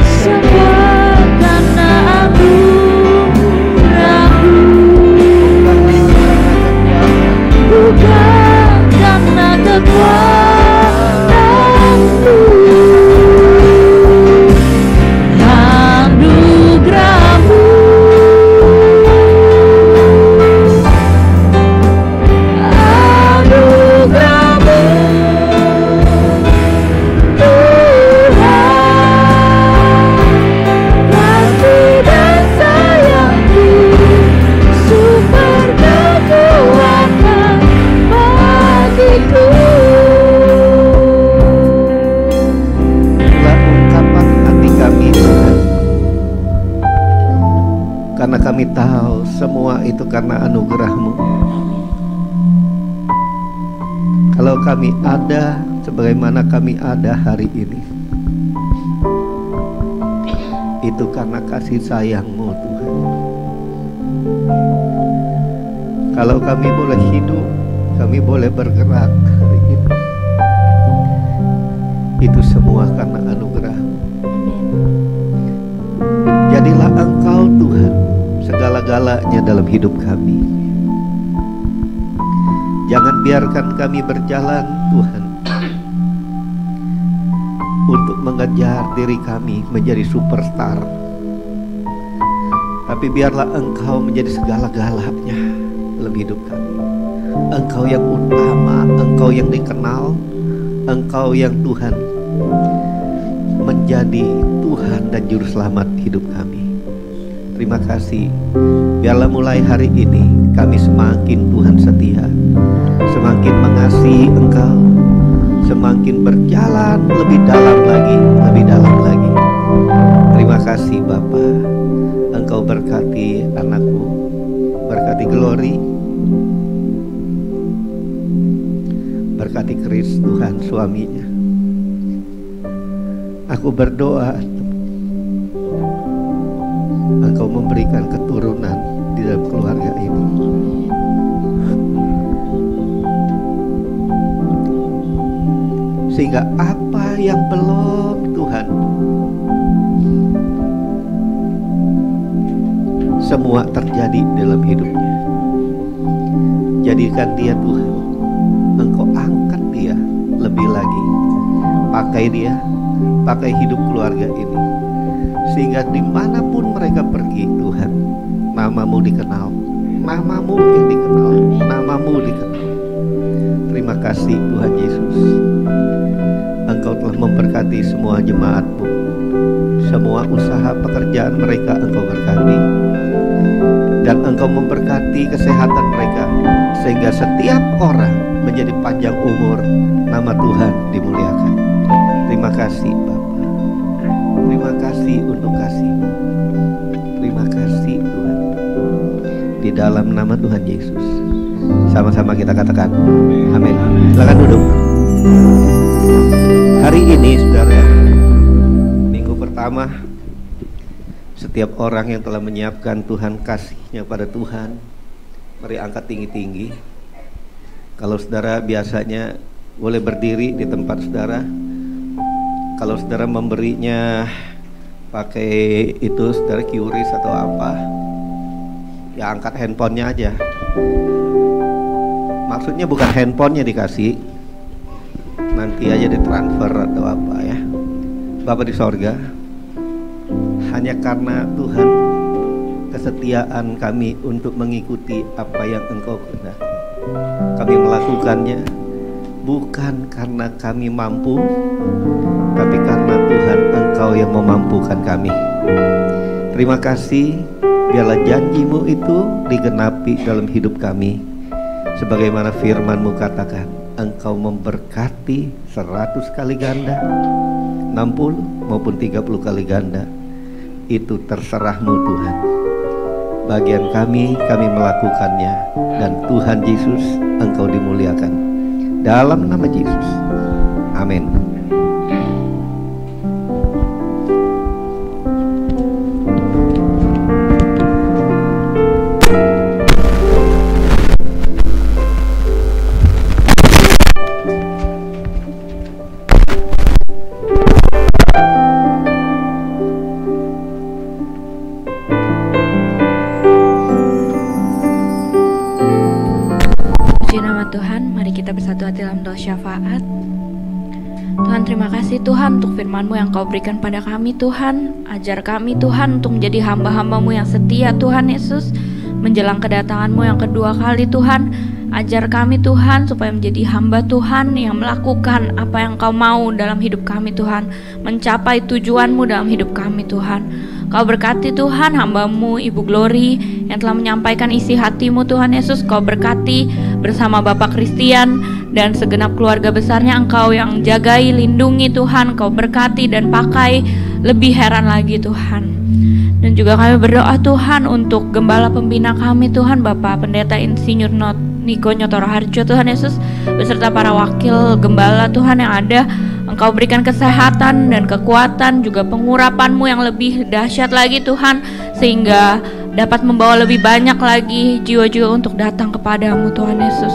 semua karena anugerahmu, bukan karena kekuatanku. Anugerahmu, anugerahmu, Tuhan, kasih dan sayangmu super kekuatan bagiku. itulah ungkapan hati kami Tuhan, karena kami tahu semua itu karena anugerah-Mu. Kalau kami ada sebagaimana kami ada hari ini, itu karena kasih sayang-Mu Tuhan. Kalau kami boleh hidup, kami boleh bergerak hari ini, itu semua karena anugerah-Mu. Jadilah Engkau Tuhan segala-galanya dalam hidup kami. Jangan biarkan kami berjalan Tuhan untuk mengejar diri kami menjadi superstar, tapi biarlah Engkau menjadi segala-galanya dalam hidup kami. Engkau yang utama, Engkau yang dikenal, Engkau yang Tuhan menjadi Tuhan dan Juru Selamat hidup kami. Terima kasih. Biarlah mulai hari ini kami semakin Tuhan setia, semakin mengasihi Engkau, semakin berjalan lebih dalam lagi, lebih dalam lagi. Terima kasih Bapa, Engkau berkati anakku, berkati Glory, berkati Chris Tuhan suaminya. Aku berdoa Engkau memberikan keturunan di dalam keluarga ini. Sehingga apa yang belum Tuhan, semua terjadi dalam hidupnya. Jadikan dia Tuhan, Engkau angkat dia lebih lagi. Pakai dia, pakai hidup keluarga ini, sehingga dimanapun mereka pergi Tuhan, namamu dikenal, namamu yang dikenal, namamu dikenal. Terima kasih Tuhan Yesus, Engkau telah memberkati semua jemaat-Mu, semua usaha pekerjaan mereka Engkau berkati, dan Engkau memberkati kesehatan mereka, sehingga setiap orang menjadi panjang umur, nama Tuhan dimuliakan. Terima kasih Bapa, terima kasih untuk kasih-Mu, terima kasih Tuhan. Di dalam nama Tuhan Yesus, sama-sama kita katakan amin. Silakan duduk. Hari ini saudara, minggu pertama, setiap orang yang telah menyiapkan Tuhan kasihnya pada Tuhan, mari angkat tinggi-tinggi. Kalau saudara biasanya boleh berdiri di tempat saudara. Kalau saudara memberinya pakai itu saudara QRIS atau apa, ya angkat handphonenya aja. Maksudnya bukan handphonenya dikasih, nanti aja ditransfer atau apa ya. Bapa di sorga, hanya karena Tuhan kesetiaan kami untuk mengikuti apa yang Engkau kehendaki, kami melakukannya bukan karena kami mampu, tapi karena Tuhan Engkau yang memampukan kami. Terima kasih, biarlah janji-Mu itu digenapi dalam hidup kami, sebagaimana firman-Mu katakan, Engkau memberkati 100 kali ganda, 60 maupun 30 kali ganda. Itu terserah-Mu Tuhan. Bagian kami melakukannya, dan Tuhan Yesus Engkau dimuliakan. Dalam nama Yesus, amin. Syafaat. Tuhan, terima kasih Tuhan untuk firman-Mu yang Kau berikan pada kami Tuhan. Ajar kami Tuhan untuk menjadi hamba-hamba-Mu yang setia Tuhan Yesus, menjelang kedatangan-Mu yang kedua kali Tuhan. Ajar kami Tuhan supaya menjadi hamba Tuhan yang melakukan apa yang Kau mau dalam hidup kami Tuhan, mencapai tujuan-Mu dalam hidup kami Tuhan. Kau berkati Tuhan hamba-Mu Ibu Glory yang telah menyampaikan isi hati-Mu Tuhan Yesus. Kau berkati bersama Bapak Christian dan segenap keluarga besarnya. Engkau yang jagai, lindungi Tuhan. Kau berkati dan pakai lebih heran lagi Tuhan. Dan juga kami berdoa Tuhan untuk gembala pembina kami Tuhan, Bapak Pendeta Insinyur Niko Nyotoro Harjo Tuhan Yesus, beserta para wakil gembala Tuhan yang ada. Engkau berikan kesehatan dan kekuatan, juga pengurapan-Mu yang lebih dahsyat lagi Tuhan, sehingga dapat membawa lebih banyak lagi jiwa-jiwa untuk datang kepadamu Tuhan Yesus.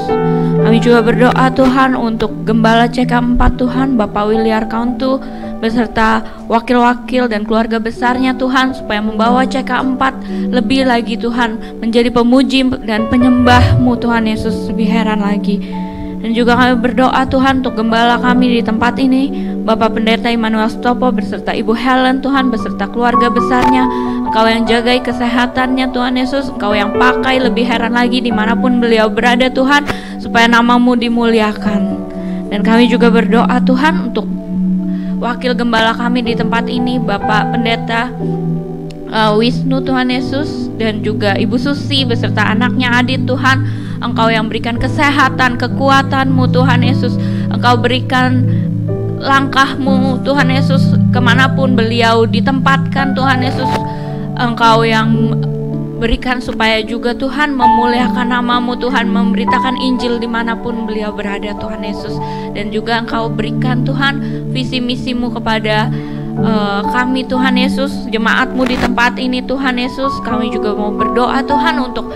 Kami juga berdoa Tuhan untuk Gembala CK4 Tuhan, Bapak Willy Arkauntu beserta wakil-wakil dan keluarga besarnya Tuhan, supaya membawa CK4 lebih lagi Tuhan, menjadi pemuji dan penyembah-Mu Tuhan Yesus lebih heran lagi. Dan juga kami berdoa Tuhan untuk gembala kami di tempat ini, Bapak Pendeta Immanuel Stopo beserta Ibu Helen Tuhan, beserta keluarga besarnya. Engkau yang jagai kesehatannya Tuhan Yesus, Engkau yang pakai lebih heran lagi dimanapun beliau berada Tuhan, supaya nama-Mu dimuliakan. Dan kami juga berdoa Tuhan untuk wakil gembala kami di tempat ini, Bapak Pendeta Wisnu Tuhan Yesus, dan juga Ibu Susi beserta anaknya Adit Tuhan. Engkau yang berikan kesehatan, kekuatan-Mu Tuhan Yesus. Engkau berikan langkahmu Tuhan Yesus kemanapun beliau ditempatkan Tuhan Yesus. Engkau yang berikan supaya juga Tuhan memuliakan namamu Tuhan, memberitakan Injil dimanapun beliau berada Tuhan Yesus. Dan juga Engkau berikan Tuhan visi misimu kepada kami Tuhan Yesus, jemaatmu di tempat ini Tuhan Yesus. Kami juga mau berdoa Tuhan untuk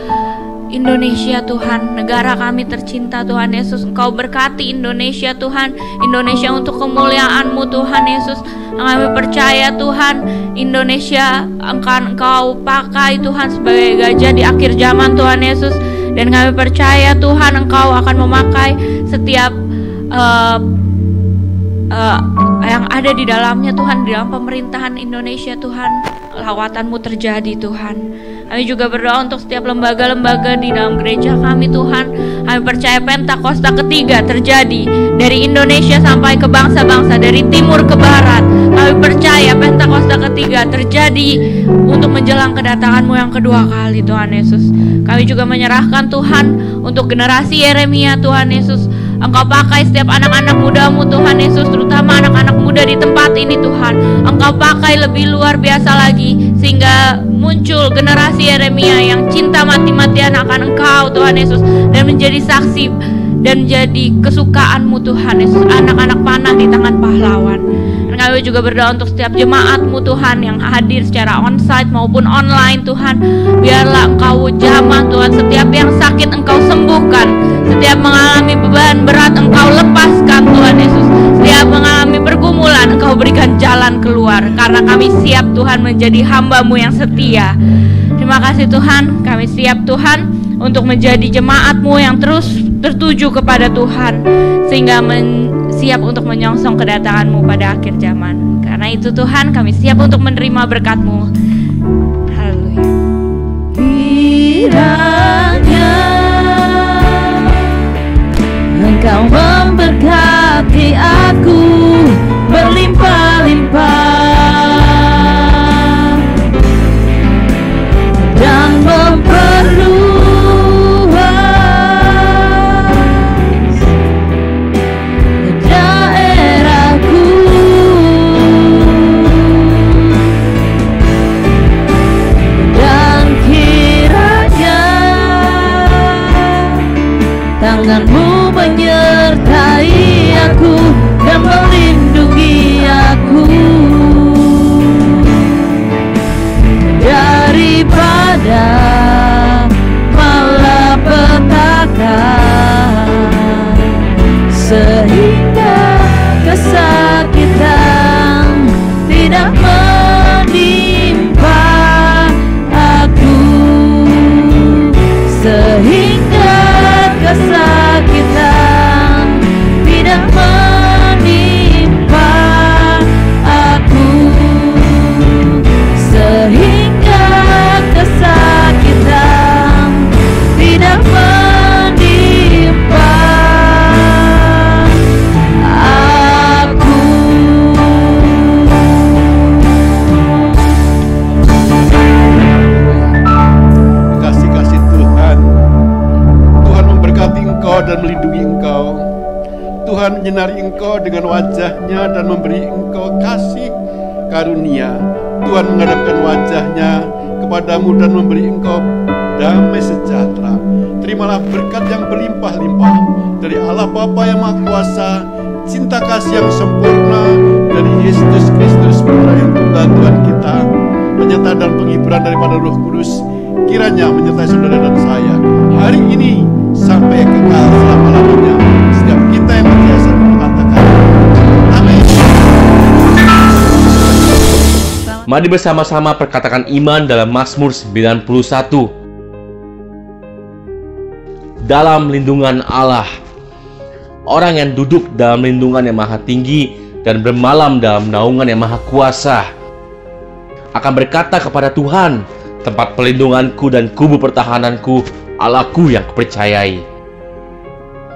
Indonesia Tuhan, negara kami tercinta Tuhan Yesus. Engkau berkati Indonesia Tuhan, Indonesia untuk kemuliaan-Mu Tuhan Yesus. Kami percaya Tuhan, Indonesia akan Engkau pakai Tuhan sebagai gajah di akhir zaman Tuhan Yesus. Dan kami percaya Tuhan, Engkau akan memakai setiap yang ada di dalamnya Tuhan, di dalam pemerintahan Indonesia Tuhan. Lawatan-Mu terjadi Tuhan. Kami juga berdoa untuk setiap lembaga-lembaga di dalam gereja kami Tuhan. Kami percaya Pentakosta ketiga terjadi dari Indonesia sampai ke bangsa-bangsa, dari timur ke barat. Kami percaya Pentakosta ketiga terjadi untuk menjelang kedatangan-Mu yang kedua kali Tuhan Yesus. Kami juga menyerahkan Tuhan untuk generasi Yeremia Tuhan Yesus. Engkau pakai setiap anak-anak muda-Mu Tuhan Yesus, terutama anak-anak muda di tempat ini Tuhan. Engkau pakai lebih luar biasa lagi, sehingga muncul generasi Yeremia yang cinta mati-matian akan Engkau Tuhan Yesus, dan menjadi saksi dan menjadi kesukaan-Mu Tuhan Yesus, anak-anak panah di tangan pahlawan. Dan kami juga berdoa untuk setiap jemaat-Mu Tuhan yang hadir secara onsite maupun online Tuhan. Biarlah Engkau jamah Tuhan, setiap yang sakit Engkau sembuhkan, setiap mengalami beban berat Engkau lepaskan Tuhan Yesus, setiap mengalami pergumulan Engkau berikan jalan keluar, karena kami siap Tuhan menjadi hamba-Mu yang setia. Terima kasih Tuhan, kami siap Tuhan untuk menjadi jemaat-Mu yang terus tertuju kepada Tuhan, sehingga siap untuk menyongsong kedatangan-Mu pada akhir zaman. Karena itu Tuhan, kami siap untuk menerima berkat-Mu. Haleluya. Kiranya Engkau memberkati aku berlimpah-limpah dan memperluas daerahku, dan kiranya tangan-Mu menyertai aku dan melindungi aku daripada malapetaka, sehingga kesakitan tidak menimpa aku, sehingga kesakitan tidak menimpa aku, sehingga kesakitan tidak menimpa aku. Kasih-kasih Tuhan, Tuhan memberkati Engkau dan melindungi Engkau. Tuhan menyinari Engkau dengan wajah-Nya dan memberi Engkau kasih karunia. Tuhan menghadapkan wajah-Nya kepadamu dan memberi Engkau damai sejahtera. Terimalah berkat yang berlimpah-limpah dari Allah Bapa yang Maha Kuasa, cinta kasih yang sempurna dari Yesus Kristus Putra yang tunggal Tuhan kita, penyertaan dan penghiburan daripada Roh Kudus, kiranya menyertai saudara dan saya hari ini sampai kekal selama-lamanya. Setiap kita yang berjasa mengatakan amin. Mari bersama-sama perkatakan iman dalam Mazmur 91. Dalam lindungan Allah, orang yang duduk dalam lindungan yang maha tinggi dan bermalam dalam naungan yang maha kuasa akan berkata kepada Tuhan, tempat pelindunganku dan kubu pertahananku, Allahku yang kupercayai.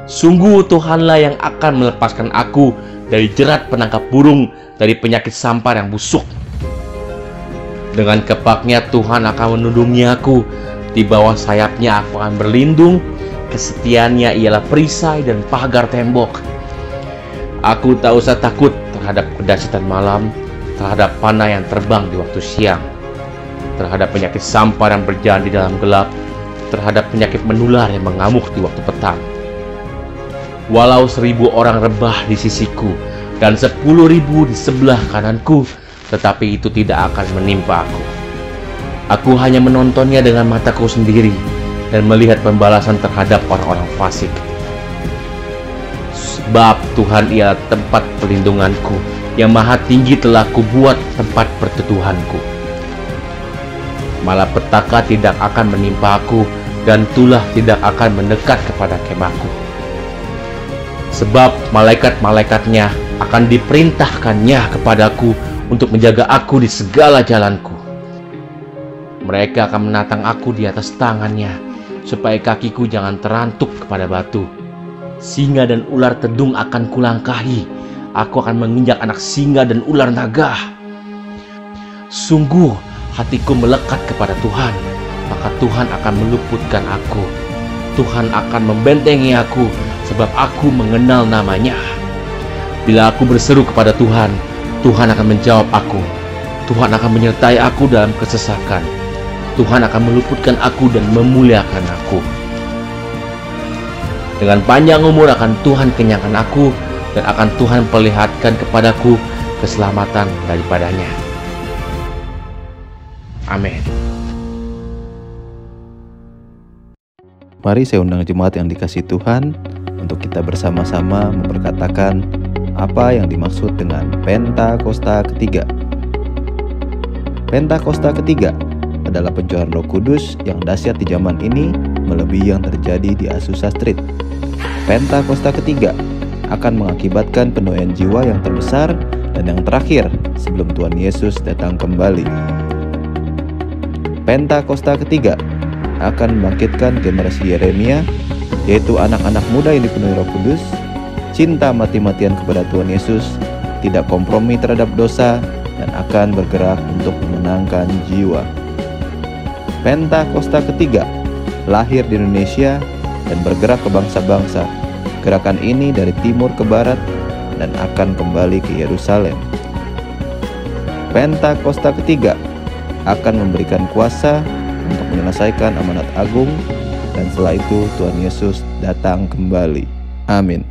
Sungguh Tuhanlah yang akan melepaskan aku dari jerat penangkap burung, dari penyakit sampar yang busuk. Dengan kepaknya Tuhan akan melindungi aku, di bawah sayapnya aku akan berlindung. Kesetiaannya ialah perisai dan pagar tembok. Aku tak usah takut terhadap kedahsyatan malam, terhadap panah yang terbang di waktu siang, terhadap penyakit sampar yang berjalan di dalam gelap, terhadap penyakit menular yang mengamuk di waktu petang. Walau 1000 orang rebah di sisiku dan 10.000 di sebelah kananku, tetapi itu tidak akan menimpa aku. Aku hanya menontonnya dengan mataku sendiri dan melihat pembalasan terhadap orang-orang fasik. Sebab Tuhan ialah tempat perlindunganku, yang maha tinggi telah kubuat tempat perteduhanku. Malapetaka tidak akan menimpa aku, dan tulah tidak akan mendekat kepada kemahku. Sebab malaikat-malaikatnya akan diperintahkannya kepadaku untuk menjaga aku di segala jalanku. Mereka akan menatang aku di atas tangannya, supaya kakiku jangan terantuk kepada batu. Singa dan ular tedung akan kulangkahi. Aku akan menginjak anak singa dan ular naga. Sungguh hatiku melekat kepada Tuhan, maka Tuhan akan meluputkan aku. Tuhan akan membentengi aku, sebab aku mengenal namanya. Bila aku berseru kepada Tuhan, Tuhan akan menjawab aku. Tuhan akan menyertai aku dalam kesesakan. Tuhan akan meluputkan aku dan memuliakan aku. Dengan panjang umur akan Tuhan kenyangkan aku, dan akan Tuhan perlihatkan kepadaku keselamatan daripadanya. Amin. Mari saya undang jemaat yang dikasihi Tuhan untuk kita bersama-sama memperkatakan apa yang dimaksud dengan Pentakosta ketiga. Pentakosta ketiga adalah pencurahan Roh Kudus yang dahsyat di zaman ini, melebihi yang terjadi di Azusa Street. Pentakosta ketiga akan mengakibatkan penuaian jiwa yang terbesar dan yang terakhir sebelum Tuhan Yesus datang kembali. Pentakosta ketiga akan membangkitkan generasi Yeremia, yaitu anak-anak muda yang dipenuhi Roh Kudus, cinta mati-matian kepada Tuhan Yesus, tidak kompromi terhadap dosa, dan akan bergerak untuk memenangkan jiwa. Pentakosta ketiga lahir di Indonesia dan bergerak ke bangsa-bangsa. Gerakan ini dari timur ke barat dan akan kembali ke Yerusalem. Pentakosta ketiga akan memberikan kuasa untuk menyelesaikan amanat agung, dan setelah itu Tuhan Yesus datang kembali. Amin.